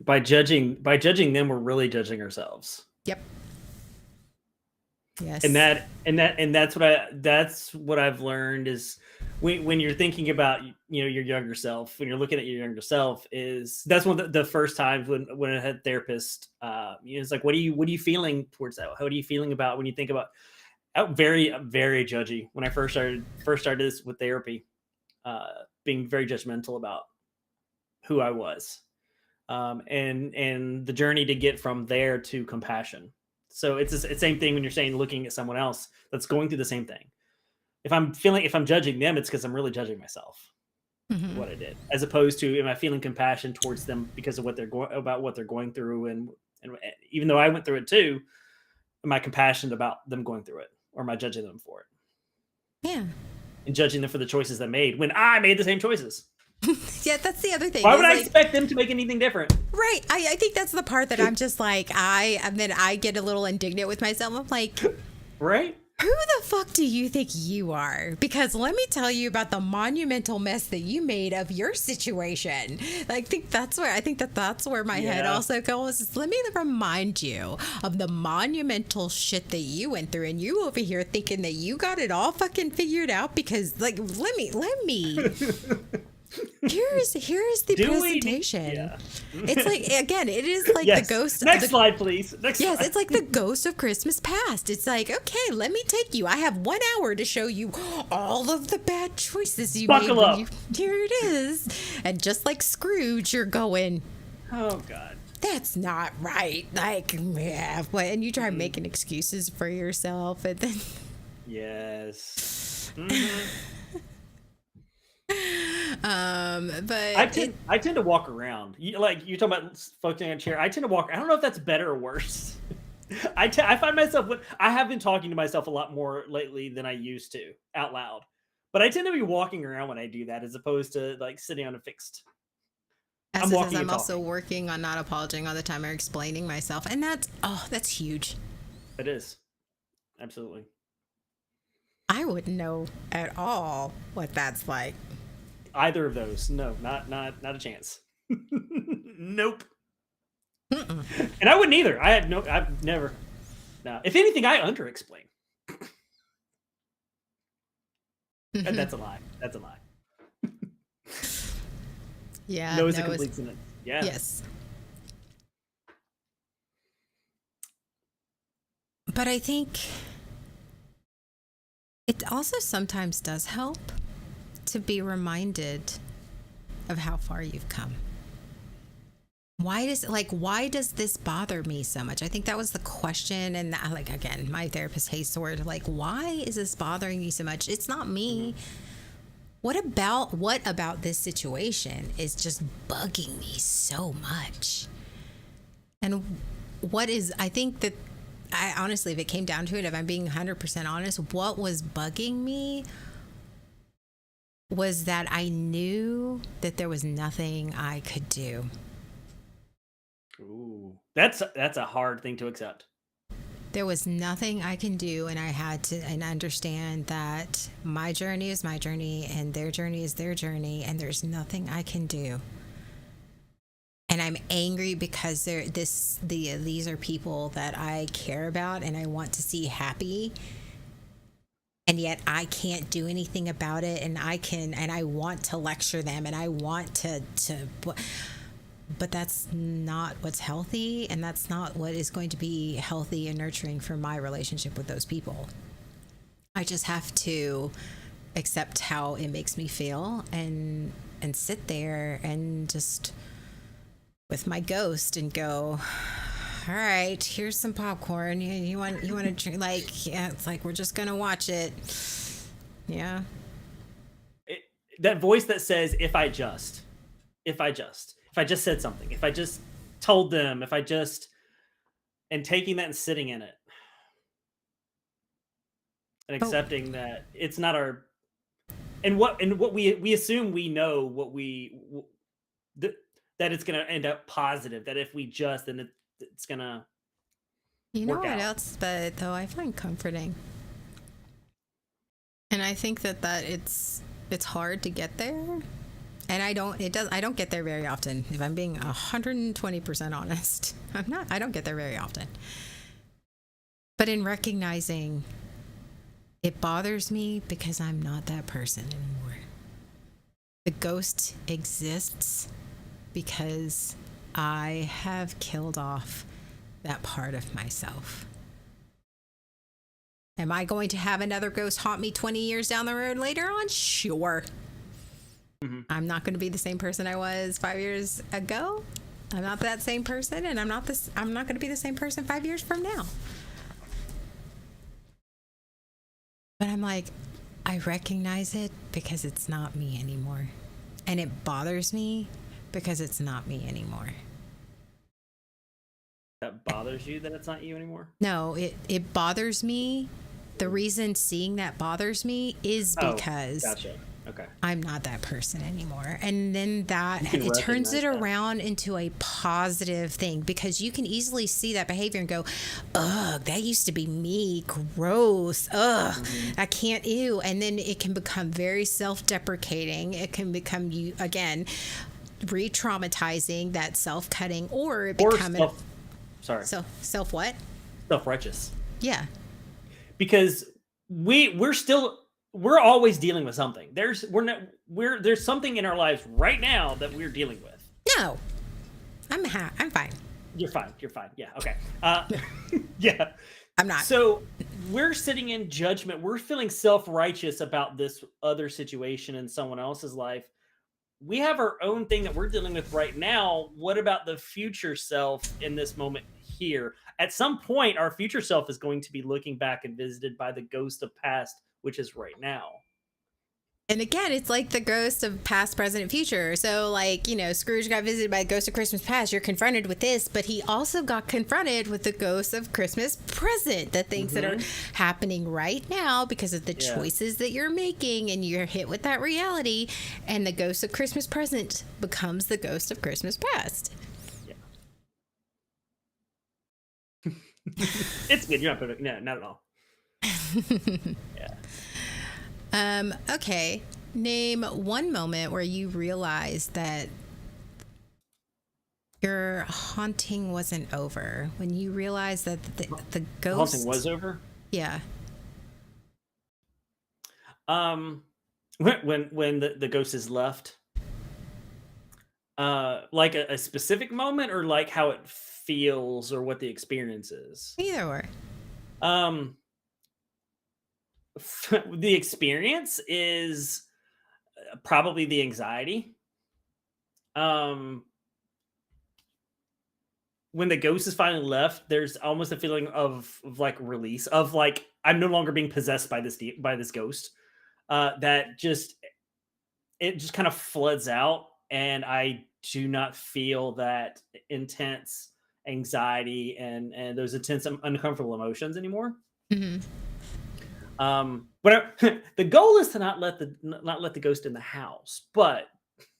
Speaker 1: By judging them, we're really judging ourselves.
Speaker 2: Yep. Yes.
Speaker 1: And that's what I've learned is when you're thinking about your younger self, when you're looking at your younger self, is that's one of the first times when I had a therapist, it's like, what are you feeling towards that? How are you feeling about when you think about very, very judgy when I first started this with therapy, being very judgmental about who I was, and the journey to get from there to compassion. So it's the same thing when you're saying looking at someone else that's going through the same thing. If I'm judging them, it's because I'm really judging myself, what I did, as opposed to am I feeling compassion towards them because of what they're going through, and even though I went through it too, am I compassionate about them going through it, or am I judging them for it?
Speaker 2: Yeah.
Speaker 1: And judging them for the choices they made when I made the same choices.
Speaker 2: Yeah, that's the other thing.
Speaker 1: Why would I expect them to make anything different?
Speaker 2: Right. I think that's the part that I'm just like, I get a little indignant with myself. I'm like,
Speaker 1: right?
Speaker 2: Who the fuck do you think you are? Because let me tell you about the monumental mess that you made of your situation. I think that's where my head also goes. Is let me remind you of the monumental shit that you went through, and you over here thinking that you got it all fucking figured out because, like, let me. Here's the presentation. It's like, again, it is like the ghost.
Speaker 1: Next slide, please. Next slide.
Speaker 2: It's like the ghost of Christmas past. It's like, okay, let me take you. I have 1 hour to show you all of the bad choices you
Speaker 1: Buckle
Speaker 2: made.
Speaker 1: up.
Speaker 2: Here it is. And just like Scrooge, you're going,
Speaker 1: oh God,
Speaker 2: that's not right. Like, yeah, and you try making excuses for yourself, and then
Speaker 1: yes.
Speaker 2: But
Speaker 1: I tend to walk around. Like you're talking about floating on a chair. I tend to walk. I don't know if that's better or worse. I find myself I have been talking to myself a lot more lately than I used to out loud. But I tend to be walking around when I do that, as opposed to like sitting on a fixed.
Speaker 2: I'm also working on not apologizing all the time or explaining myself, and that's huge. It
Speaker 1: is, absolutely.
Speaker 2: I wouldn't know at all what that's like.
Speaker 1: Either of those, no, not a chance. Nope. Mm-mm. And I wouldn't either. I've never. No, if anything, I under-explain. Mm-hmm. That's a lie. That's a lie.
Speaker 2: Yeah.
Speaker 1: No is a complete sentence. Yeah.
Speaker 2: Yes. But I think it also sometimes does help to be reminded of how far you've come. Why does this bother me so much? I think that was the question. And again, my therapist hates the word, like, why is this bothering you so much? It's not me. What about this situation is just bugging me so much? And I think that I honestly, if it came down to it, if I'm being 100% honest, what was bugging me was that I knew that there was nothing I could do.
Speaker 1: Ooh, that's a hard thing to accept.
Speaker 2: There was nothing I can do, and I had to understand that my journey is my journey, and their journey is their journey, and there's nothing I can do. And I'm angry because these are people that I care about and I want to see happy. And yet I can't do anything about it, and I want to lecture them, and I want to but that's not what's healthy, and that's not what is going to be healthy and nurturing for my relationship with those people. I just have to accept how it makes me feel and sit there and just with my ghost and go, all right, here's some popcorn. You want to drink? Like, yeah, it's like, we're just going to watch it. Yeah.
Speaker 1: That voice that says, if I just said something, if I just told them, and taking that and sitting in it and accepting that it's not our, and what we assume we know th- that it's going to end up positive, that if we just, then it's going to
Speaker 2: You know
Speaker 1: work
Speaker 2: what
Speaker 1: out.
Speaker 2: else, but though I find comforting, and I think that it's hard to get there, and I don't get there very often. If I'm being 120% honest, I don't get there very often. But in recognizing it bothers me because I'm not that person anymore. The ghost exists because I have killed off that part of myself. Am I going to have another ghost haunt me 20 years down the road later on? Sure.
Speaker 1: Mm-hmm.
Speaker 2: I'm not going to be the same person I was 5 years ago. I'm not that same person, and I'm not going to be the same person 5 years from now. But I'm like, I recognize it because it's not me anymore. And it bothers me because it's not me anymore.
Speaker 1: That bothers you that it's not you anymore?
Speaker 2: No, it bothers me. The reason seeing that bothers me is because
Speaker 1: Gotcha. Okay.
Speaker 2: I'm not that person anymore. And then
Speaker 1: You can
Speaker 2: it turns it
Speaker 1: recognize that.
Speaker 2: around into a positive thing, because you can easily see that behavior and go, ugh, that used to be me. Gross. Ugh, I can't, ew. And then it can become very self-deprecating. It can become, you again, re-traumatizing, that self-cutting, or it become self what?
Speaker 1: Self-righteous.
Speaker 2: Yeah.
Speaker 1: Because we're always dealing with something. There's something in our lives right now that we're dealing with.
Speaker 2: No, I'm fine.
Speaker 1: You're fine. Yeah. Okay. Yeah.
Speaker 2: I'm not.
Speaker 1: So we're sitting in judgment. We're feeling self-righteous about this other situation in someone else's life. We have our own thing that we're dealing with right now. What about the future self in this moment here? At some point, our future self is going to be looking back and visited by the ghost of past, which is right now.
Speaker 2: And again, it's like the ghost of past, present, and future. So, like, Scrooge got visited by the ghost of Christmas past. You're confronted with this, but he also got confronted with the ghost of Christmas present, the things that are happening right now because of the choices that you're making, and you're hit with that reality. And the ghost of Christmas present becomes the ghost of Christmas past.
Speaker 1: Yeah. It's good. You're not perfect. No, not at all. Yeah.
Speaker 2: Okay. Name one moment where you realized that your haunting wasn't over. When you realized that the ghost...
Speaker 1: The haunting was over?
Speaker 2: Yeah.
Speaker 1: When the ghost is left. Like a specific moment, or like how it feels, or what the experience is?
Speaker 2: Either or.
Speaker 1: The experience is probably the anxiety. When the ghost is finally left, there's almost a feeling of like release, of like, I'm no longer being possessed by this ghost. That just kind of floods out, and I do not feel that intense anxiety and those intense uncomfortable emotions anymore.
Speaker 2: Mm-hmm.
Speaker 1: But the goal is to not let the ghost in the house. But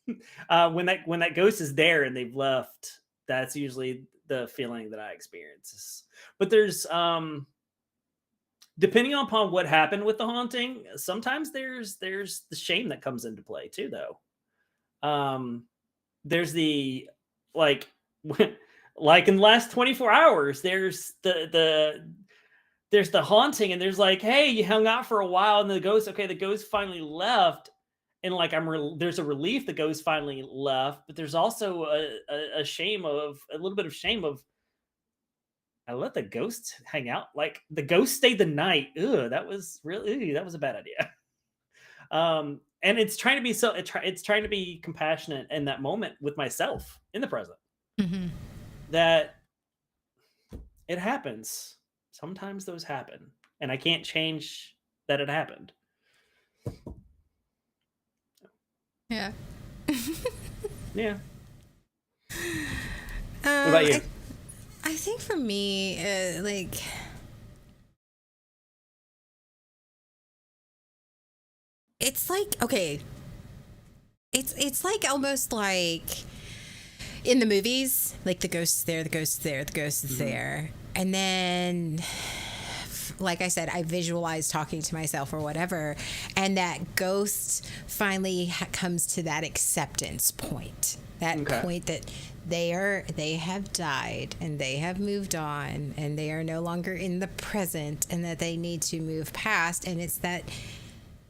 Speaker 1: when that ghost is there and they've left, that's usually the feeling that I experience. But there's depending upon what happened with the haunting, sometimes there's the shame that comes into play too, though. There's the like like in the last 24 hours, there's the haunting, and there's like, hey, you hung out for a while, and the ghost finally left, and like there's a relief the ghost finally left, but there's also a little bit of shame of, I let the ghost hang out, like the ghost stayed the night. That was a bad idea. And it's trying to be it's trying to be compassionate in that moment with myself in the present.
Speaker 2: Mm-hmm.
Speaker 1: That it happens. Sometimes those happen, and I can't change that it happened.
Speaker 2: Yeah.
Speaker 1: Yeah. What about you?
Speaker 2: I think for me, like, it's like, okay, it's like almost like in the movies, like the ghost is there, the ghost is there, the ghost is there. And then, like I said, I visualize talking to myself or whatever. And that ghost finally comes to that acceptance point. That point that they have died and they have moved on and they are no longer in the present and that they need to move past. And it's that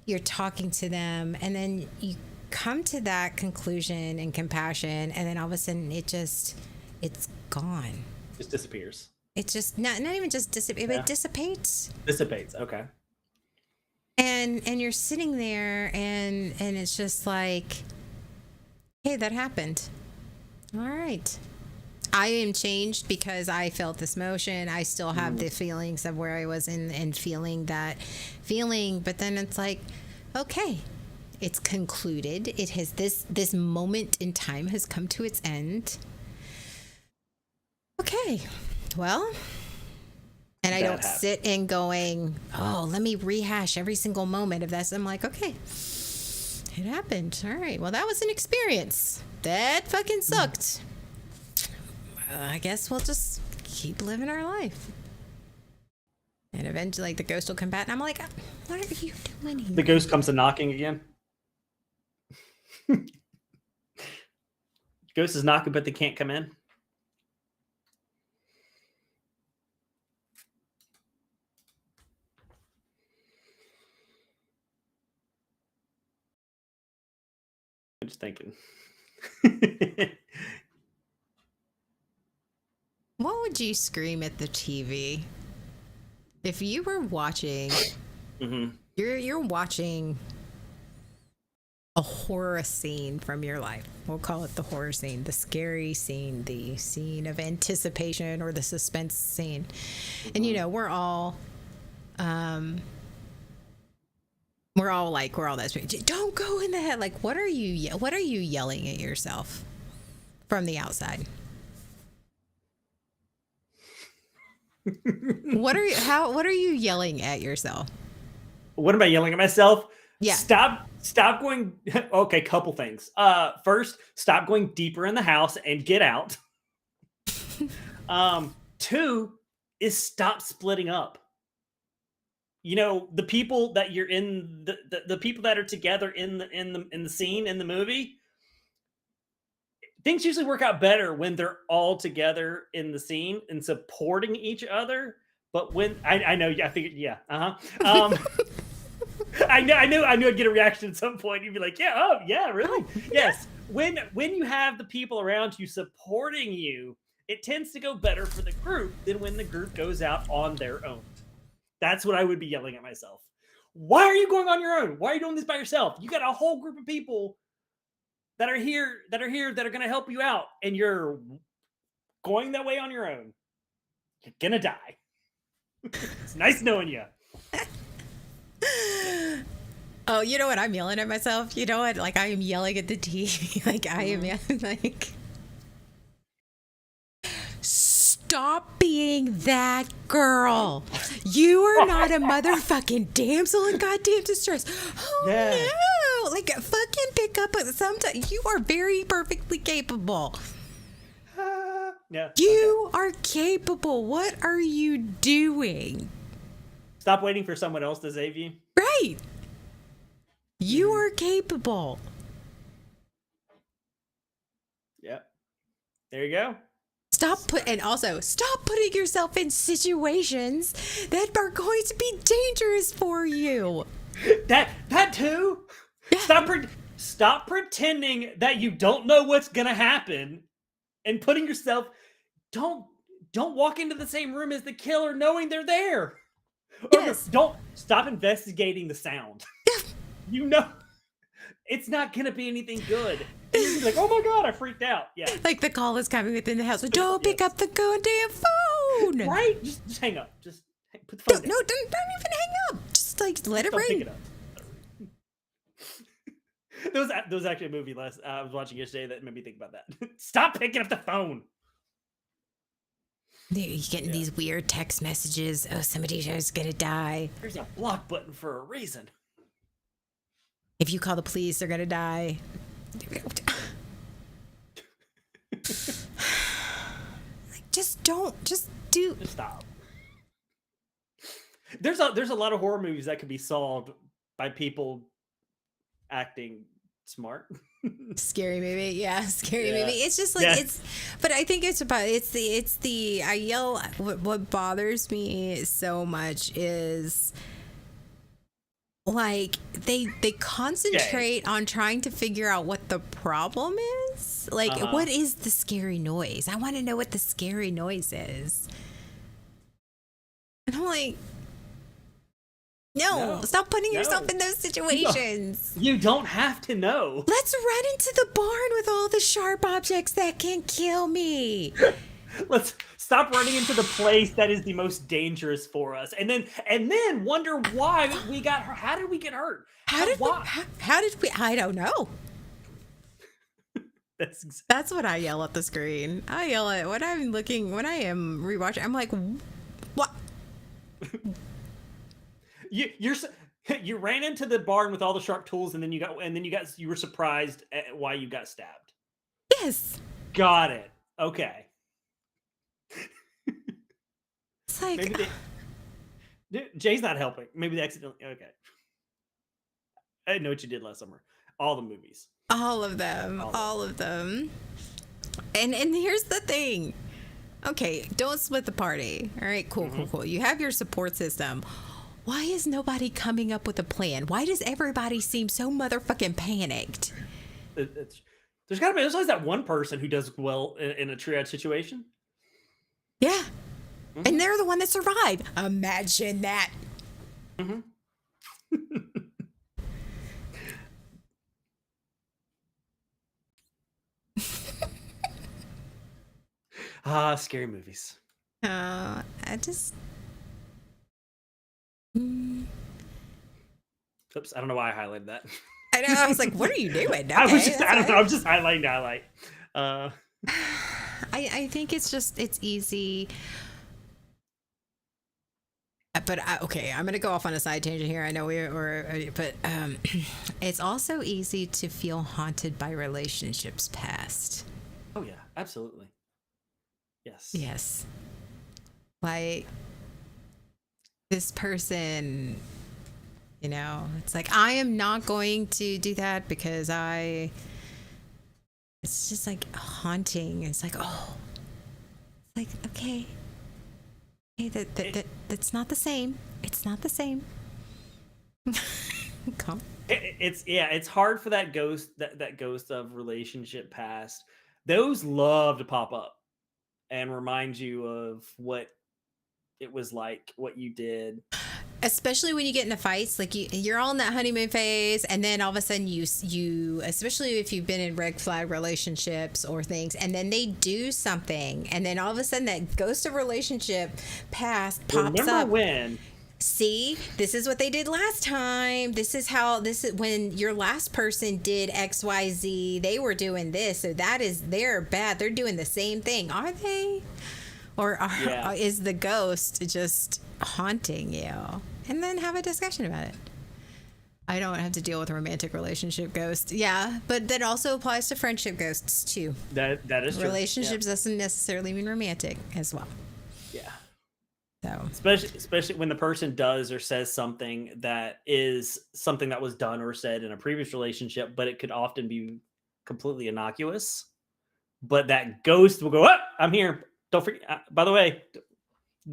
Speaker 2: you're talking to them and then you come to that conclusion and compassion, and then all of a sudden it's gone.
Speaker 1: Just disappears.
Speaker 2: It's just not even just it dissipates.
Speaker 1: Dissipates. Okay.
Speaker 2: And you're sitting there and it's just like, hey, that happened. All right. I am changed because I felt this motion. I still have the feelings of where I was in feeling that feeling, but then it's like, okay, it's concluded. It has this moment in time has come to its end. Okay, well, and I don't sit and going, oh, let me rehash every single moment of this. I'm like, okay, it happened. All right, well, that was an experience. That fucking sucked. I guess we'll just keep living our life. And eventually, like, the ghost will come back, and I'm like, what are you doing here?
Speaker 1: The ghost comes to knocking again. Ghost is knocking, but they can't come in. I'm just thinking.
Speaker 2: What would you scream at the TV if you were watching? You're watching a horror scene from your life. We'll call it the horror scene, the scary scene, the scene of anticipation or the suspense scene. And we're all that. Don't go in the head. Like, what are you yelling at yourself from the outside? What are you yelling at yourself?
Speaker 1: What am I yelling at myself?
Speaker 2: Yeah.
Speaker 1: Stop going. Okay, couple things. First, stop going deeper in the house and get out. 2 is stop splitting up. The people that you're in, the people that are together in the scene in the movie, things usually work out better when they're all together in the scene and supporting each other. But when I know, I figured, yeah, I knew I'd get a reaction at some point. You'd be like, yeah, oh yeah, really? Yes. When you have the people around you supporting you, it tends to go better for the group than when the group goes out on their own. That's what I would be yelling at myself. Why are you going on your own? Why are you doing this by yourself? You got a whole group of people that are here that are going to help you out, and you're going that way on your own. You're gonna die. It's nice knowing you.
Speaker 2: Oh, you know what? I'm yelling at myself. You know what? Like, I am yelling at the TV. Like, I am like, stop being that girl. You are not a motherfucking damsel in goddamn distress. Oh, no. Like, fucking pick up. Sometimes you are very perfectly capable.
Speaker 1: Yeah.
Speaker 2: You are capable. What are you doing?
Speaker 1: Stop waiting for someone else to save you.
Speaker 2: Right. You are capable.
Speaker 1: Yep. There you go.
Speaker 2: Stop putting yourself in situations that are going to be dangerous for you.
Speaker 1: That too. Yeah. Stop pretending that you don't know what's gonna happen, and putting yourself. Don't walk into the same room as the killer knowing they're there.
Speaker 2: Yes.
Speaker 1: Don't stop investigating the sound. It's not gonna be anything good. You're like, oh my god, I freaked out. Yeah.
Speaker 2: Like the call is coming within the house. Don't pick up the goddamn phone.
Speaker 1: Right? Just hang up. Just put the phone down.
Speaker 2: No, don't even hang up. Just like let it ring.
Speaker 1: Pick it up. There was actually a movie I was watching yesterday that made me think about that. Stop picking up the phone.
Speaker 2: You're getting these weird text messages. Oh, somebody's gonna die.
Speaker 1: There's a block button for a reason.
Speaker 2: If you call the police, they're gonna die. Just do.
Speaker 1: Just stop. There's a lot of horror movies that could be solved by people acting smart.
Speaker 2: Scary movie, yeah, scary
Speaker 1: Yeah.
Speaker 2: movie. It's just like
Speaker 1: Yeah.
Speaker 2: but I think it's the I yell. What bothers me so much is like they concentrate on trying to figure out what the problem is. Like, what is the scary noise? I want to know what the scary noise is. And I'm like, no, stop putting yourself in those situations.
Speaker 1: You don't have to know.
Speaker 2: Let's run into the barn with all the sharp objects that can kill me.
Speaker 1: Let's stop running into the place that is the most dangerous for us, and then wonder why we got hurt. How did we get hurt?
Speaker 2: How did we? I don't know. That's what I yell at the screen. I yell at when I am rewatching. I'm like, what?
Speaker 1: You ran into the barn with all the sharp tools, and then you were surprised at why you got stabbed.
Speaker 2: Yes.
Speaker 1: Got it. Okay.
Speaker 2: It's like
Speaker 1: Jay's not helping. Maybe they accidentally. Okay. I didn't know what you did last summer. All the movies.
Speaker 2: All of them. And here's the thing. Okay, don't split the party. All right, cool. You have your support system. Why is nobody coming up with a plan? Why does everybody seem so motherfucking panicked?
Speaker 1: There's always that one person who does well in a triage situation.
Speaker 2: Yeah. And they're the one that survived. Imagine that.
Speaker 1: Scary movies.
Speaker 2: I just...
Speaker 1: Oops, I don't know why I highlighted that.
Speaker 2: I know. I was like, what are you doing? Okay,
Speaker 1: I don't know. I'm just highlighting to highlight.
Speaker 2: I think it's easy. But okay, I'm going to go off on a side tangent here. I know but it's also easy to feel haunted by relationships past.
Speaker 1: Oh yeah, absolutely.
Speaker 2: Yes. Like this person, it's like, I am not going to do that because it's just like haunting. It's like, oh, it's like, okay, that's not the same. It's not the same.
Speaker 1: It's hard for that ghost, that ghost of relationship past. Those love to pop up and remind you of what it was like, what you did.
Speaker 2: Especially when you get into fights, like you're all in that honeymoon phase, and then all of a sudden you especially if you've been in red flag relationships or things, and then they do something, and then all of a sudden that ghost of relationship past pops
Speaker 1: Remember
Speaker 2: up.
Speaker 1: when?
Speaker 2: See, this is what they did last time. This is when your last person did XYZ. They were doing this, so they're bad. They're doing the same thing, are they? Or is the ghost just haunting you? And then have a discussion about it. I don't have to deal with a romantic relationship ghost. Yeah, but that also applies to friendship ghosts too.
Speaker 1: That is true.
Speaker 2: Relationships doesn't necessarily mean romantic as well.
Speaker 1: Yeah.
Speaker 2: So
Speaker 1: especially when the person does or says something that is something that was done or said in a previous relationship, but it could often be completely innocuous. But that ghost will go, "Oh, I'm here. Don't forget. By the way,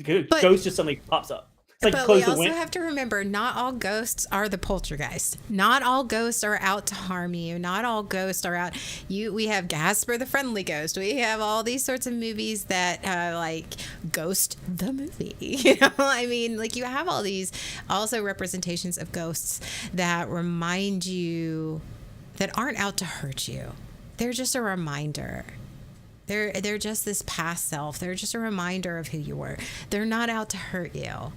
Speaker 1: ghost just suddenly pops up." It's like
Speaker 2: but we also have to remember, not all ghosts are the poltergeist. Not all ghosts are out to harm you. Not all ghosts are out. We have Gasper the Friendly Ghost. We have all these sorts of movies that like Ghost the movie. I mean, like you have all these also representations of ghosts that remind you that aren't out to hurt you. They're just a reminder. They're just this past self. They're just a reminder of who you were. They're not out to hurt you.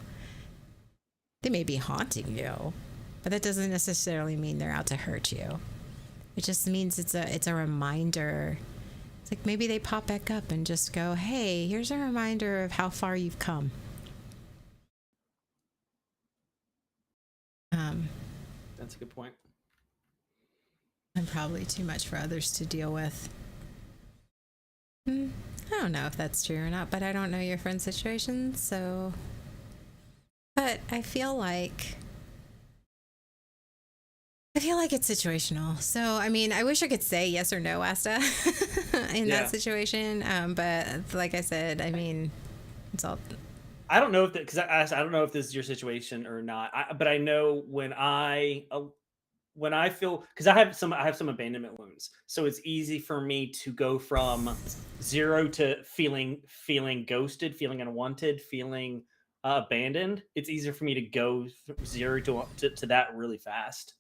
Speaker 2: They may be haunting you, but that doesn't necessarily mean they're out to hurt you. It just means it's a reminder. It's like maybe they pop back up and just go, "Hey, here's a reminder of how far you've come."
Speaker 1: That's a good point.
Speaker 2: And probably too much for others to deal with. I don't know if that's true or not, but I don't know your friend's situation, so. But I feel like it's situational. So, I mean, I wish I could say yes or no, Asta, in
Speaker 1: Yeah.
Speaker 2: that situation. But like I said, I mean, it's all.
Speaker 1: I don't know if that because I don't know if this is your situation or not. But I know when I feel because I have some abandonment wounds, so it's easy for me to go from zero to feeling ghosted, feeling unwanted, feeling abandoned. It's easier for me to go zero to that really fast.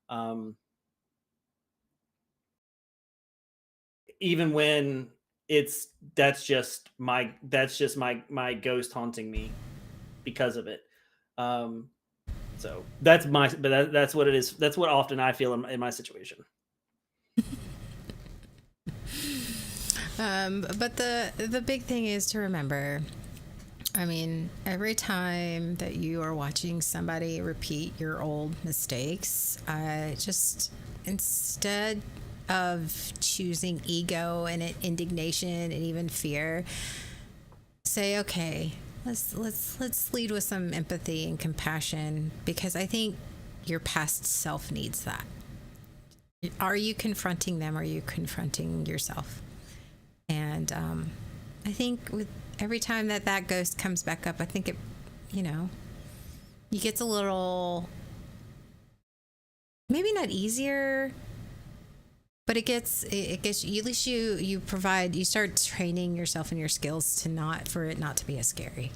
Speaker 1: Um, Even when it's that's just my ghost haunting me because of it. Um, so that's what it is. That's what often I feel in my situation.
Speaker 2: But the big thing is to remember. I mean, every time that you are watching somebody repeat your old mistakes, just instead of choosing ego and indignation and even fear, say, okay, let's lead with some empathy and compassion, because I think your past self needs that. Are you confronting them? Are you confronting yourself? And I think with every time that ghost comes back up, I think you know, it gets a little, maybe not easier, but it gets at least you start training yourself and your skills for it not to be as scary.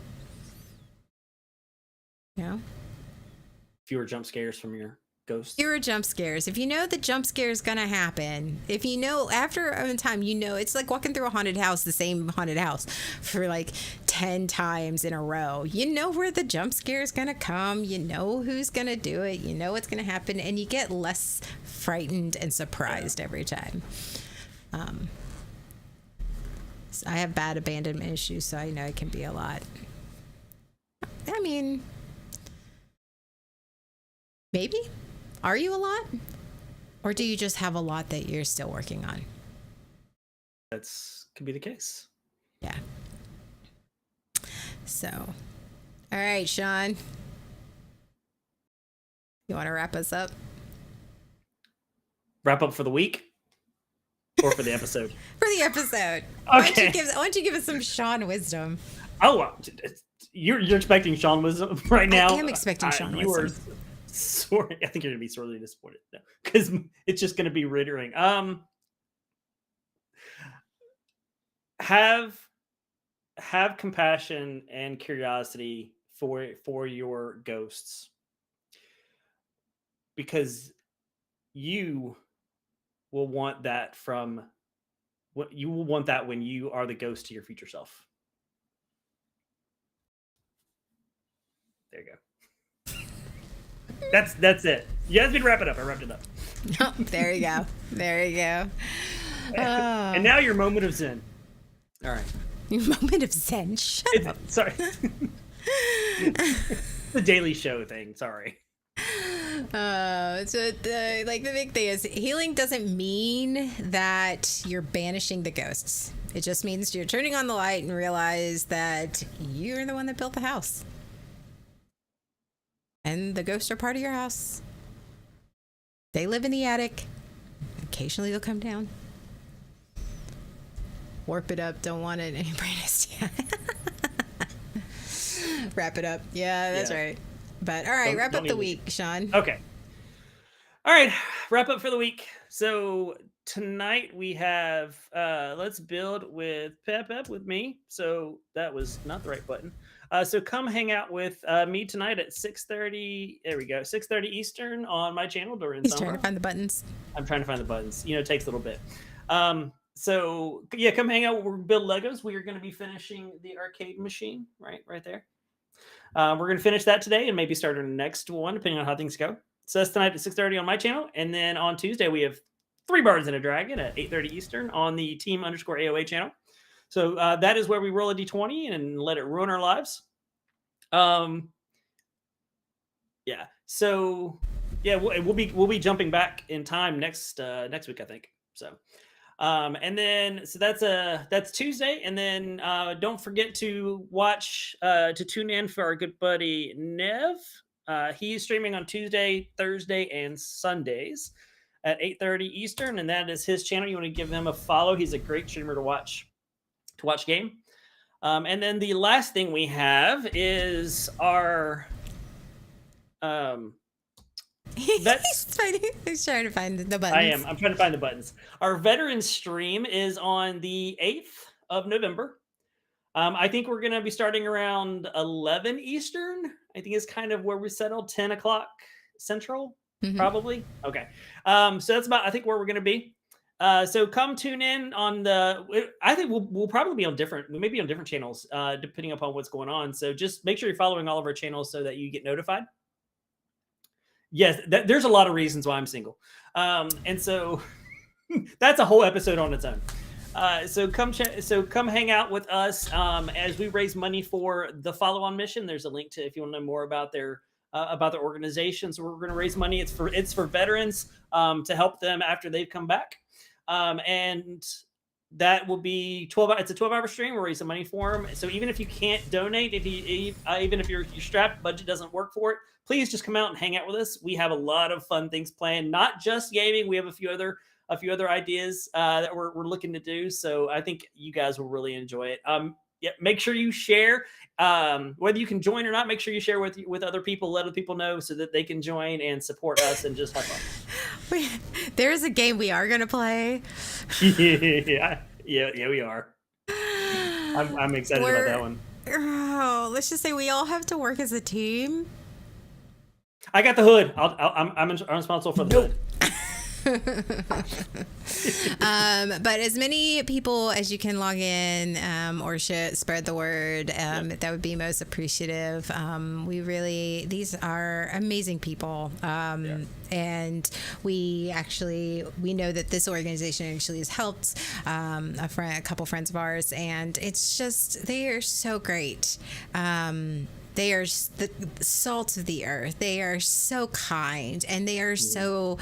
Speaker 2: You know?
Speaker 1: Fewer jump scares from your ghosts.
Speaker 2: Fewer jump scares. If you know the jump scare is going to happen, if you know after a time, it's like walking through a haunted house, the same haunted house for like 10 times in a row. You know where the jump scare is going to come. You know who's going to do it. You know what's going to happen. And you get less frightened and surprised every time. So I have bad abandonment issues, so I know it can be a lot. I mean, maybe. Are you a lot? Or do you just have a lot that you're still working on?
Speaker 1: That's could be the case.
Speaker 2: Yeah. So, all right, Sean. You want to wrap us up?
Speaker 1: Wrap up for the week or for the episode?
Speaker 2: For the episode.
Speaker 1: Okay.
Speaker 2: Why don't you give us some Sean wisdom?
Speaker 1: Oh, you're expecting Sean wisdom right now?
Speaker 2: I am expecting Sean wisdom.
Speaker 1: Sorry, I think you're gonna be sorely disappointed because it's just gonna be reiterating. Have compassion and curiosity for your ghosts, because you will want that when you are the ghost to your future self. There you go. That's it. You guys can wrap it up. I wrapped it up.
Speaker 2: Oh, there you go. There you go.
Speaker 1: And now your moment of zen. All right.
Speaker 2: Your moment of zen. Shut up.
Speaker 1: Sorry. The Daily Show thing. Sorry.
Speaker 2: So the big thing is, healing doesn't mean that you're banishing the ghosts. It just means you're turning on the light and realize that you're the one that built the house. And the ghosts are part of your house. They live in the attic. Occasionally they'll come down. Warp it up. Don't want it any brightest. Wrap it up. Yeah, that's right. But all right, wrap up the week, Sean.
Speaker 1: Okay. All right, wrap up for the week. So tonight we have Let's Build with Pep with me. So that was not the right button. So come hang out with me tonight at 6:30. There we go, 6:30 Eastern on my channel during
Speaker 2: He's
Speaker 1: summer.
Speaker 2: trying to find the buttons.
Speaker 1: I'm trying to find the buttons. It takes a little bit. So yeah, come hang out. We're build Legos. We are going to be finishing the arcade machine right there. We're going to finish that today and maybe start our next one, depending on how things go. So that's tonight at 6:30 on my channel. And then on Tuesday, we have 3 Birds and a Dragon at 8:30 Eastern on the team_AOA channel. So that is where we roll a D20 and let it ruin our lives. Yeah. So yeah, we'll be jumping back in time next week, I think. So And then so that's Tuesday, and then don't forget to tune in for our good buddy Nev. He's streaming on Tuesday, Thursday, and Sundays at 8:30 Eastern, and that is his channel. You want to give him a follow. He's a great streamer to watch game. And then the last thing we have is our
Speaker 2: He's trying to find the buttons.
Speaker 1: I am. I'm trying to find the buttons. Our veteran stream is on the 8th of November. I think we're going to be starting around 11 Eastern. I think is kind of where we settled, 10 o'clock Central, probably. Okay. So that's about, I think, where we're going to be. So come tune in on I think we'll probably be on we may be on different channels, depending upon what's going on. So just make sure you're following all of our channels so that you get notified. Yes, there's a lot of reasons why I'm single. And so that's a whole episode on its own. So come hang out with us as we raise money for the follow-on mission. There's a link to if you want to know more about their organization. So we're going to raise money. It's for veterans to help them after they've come back. And that will be 12. It's a 12-hour stream. We're raising money for them. So even if you can't donate, even if you're strapped, budget doesn't work for it, please just come out and hang out with us. We have a lot of fun things planned, not just gaming. We have a few other ideas that we're looking to do. So I think you guys will really enjoy it. Yeah, make sure you share. Whether you can join or not, make sure you share with other people. Let other people know so that they can join and support us and just have fun.
Speaker 2: There's a game we are going to play.
Speaker 1: yeah, we are. I'm excited about that one.
Speaker 2: Oh, let's just say we all have to work as a team.
Speaker 1: I got the hood. I'm responsible for the hood.
Speaker 2: But as many people as you can log in or spread the word, that would be most appreciative. These are amazing people. And we know that this organization actually has helped a couple friends of ours, and it's just, they are so great. They are the salt of the earth. They are so kind, and they are so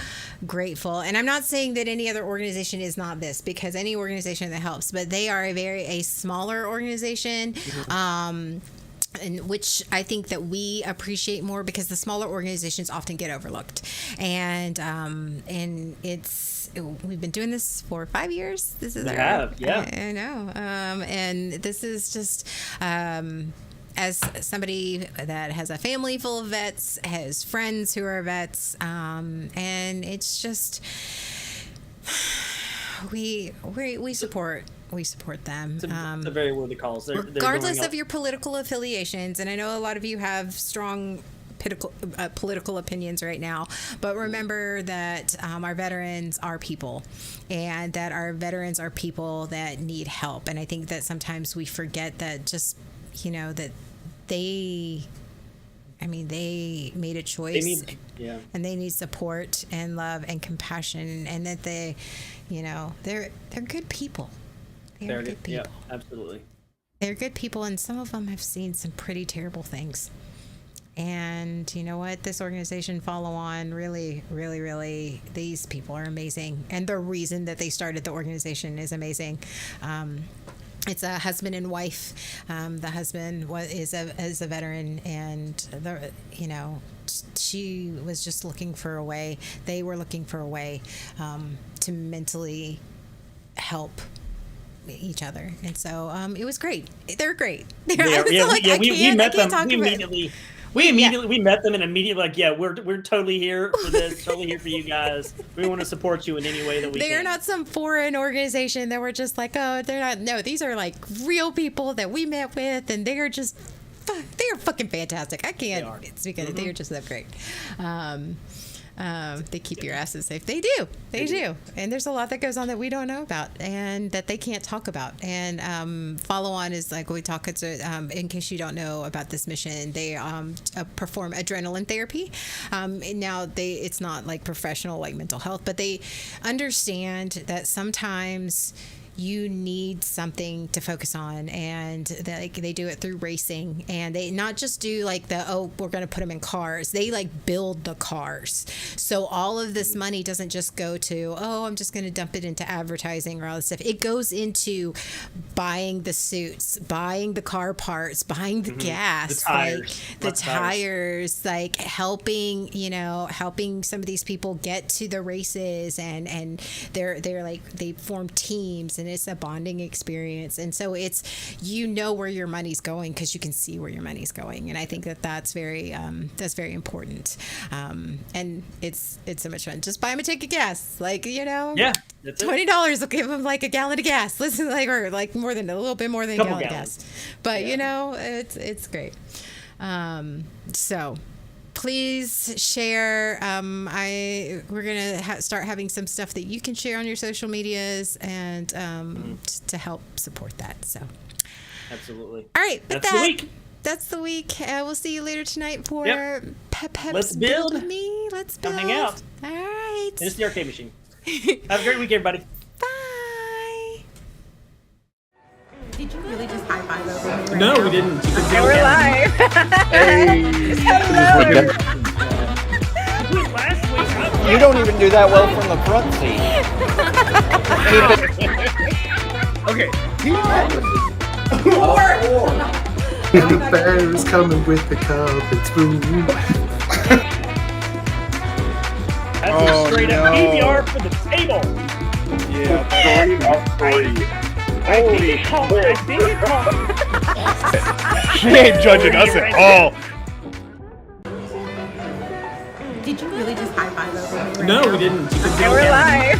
Speaker 2: grateful. And I'm not saying that any other organization is not this, because any organization that helps, but they are a smaller organization. And which I think that we appreciate more, because the smaller organizations often get overlooked. And we've been doing this for 5 years. This is I know. And this is just, as somebody that has a family full of vets, has friends who are vets, and it's just, we support them.
Speaker 1: It's a very worthy cause.
Speaker 2: Regardless of your political affiliations, and I know a lot of you have strong political opinions right now, but remember that our veterans are people, and that our veterans are people that need help. And I think that sometimes we forget that that they made a choice, and they need support and love and compassion, and that they're good people. They're good people.
Speaker 1: Yeah, absolutely.
Speaker 2: They're good people, and some of them have seen some pretty terrible things. And you know what? This organization, Follow On, really, really, really, these people are amazing. And the reason that they started the organization is amazing. It's a husband and wife. The husband is a veteran, and she was just looking for a way. They were looking for a way to mentally help each other, and so it was great. They're great. We met them and immediately we're totally here for this, totally here for you guys. We want to support you in any way that we can. They're not some foreign organization that we're just like, oh, they're not. No, these are like real people that we met with, and they are fucking fantastic. I can't speak of it. They are just that great. They keep your asses safe. They do. And there's a lot that goes on that we don't know about, and that they can't talk about. And Follow On is like, we talk, it's in case you don't know about this mission, they perform adrenaline therapy. Now it's not like professional like mental health, but they understand that sometimes you need something to focus on, and they do it through racing, and they not just do like we're going to put them in cars. They like build the cars. So all of this money doesn't just go to, I'm just going to dump it into advertising or all this stuff. It goes into buying the suits, buying the car parts, buying the gas, the tires, like helping some of these people get to the races, and they're like, they form teams, and it's a bonding experience. And so it's, where your money's going because you can see where your money's going. And I think that's very important. And it's so much fun. Just buy them a tank of gas,
Speaker 1: Yeah, that's it.
Speaker 2: $20 will give them like a gallon of gas. Listen, or like a little bit more than a gallon of gas. But it's great. So please share. We're gonna start having some stuff that you can share on your social medias, and to help support that. So
Speaker 1: absolutely.
Speaker 2: All right,
Speaker 1: that's the week.
Speaker 2: That's the week. We'll see you later tonight for Pep's
Speaker 1: Let's build
Speaker 2: with me. Let's build.
Speaker 1: Come hang out.
Speaker 2: All right.
Speaker 1: And it's the arcade machine. Have a great week, everybody.
Speaker 2: Bye. Did you really just high five over me?
Speaker 1: No, we didn't.
Speaker 3: Okay, we're live.
Speaker 4: Hey.
Speaker 3: Hello.
Speaker 4: You don't even do that well from the front seat.
Speaker 3: Okay.
Speaker 5: The bear's coming with the carpet spoon.
Speaker 1: That's a straight up PBR for the table.
Speaker 3: Yeah.
Speaker 4: 3 of 3.
Speaker 1: I think it called.
Speaker 3: She ain't judging us at all.
Speaker 2: Did you really just high five over me?
Speaker 1: No, we didn't.
Speaker 3: Okay, we're live.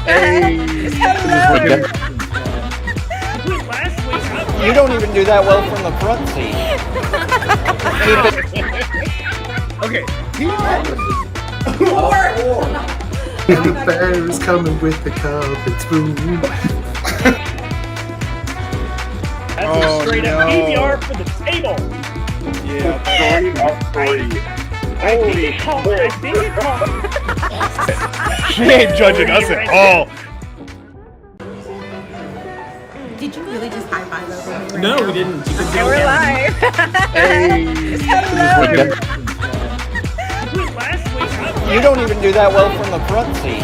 Speaker 4: Hey.
Speaker 3: Hello.
Speaker 4: You don't even do that well from the front seat.
Speaker 3: Okay.
Speaker 5: The bear's coming with the carpet spoon.
Speaker 1: That's a straight up PBR for the table.
Speaker 3: Yeah.
Speaker 4: 3 of 3.
Speaker 1: I think it called.
Speaker 3: She ain't judging us at all.
Speaker 2: Did you really just high five over me?
Speaker 1: No, we didn't.
Speaker 3: Okay, we're live.
Speaker 4: Hey.
Speaker 3: Hello.
Speaker 4: You don't even do that well from the front seat.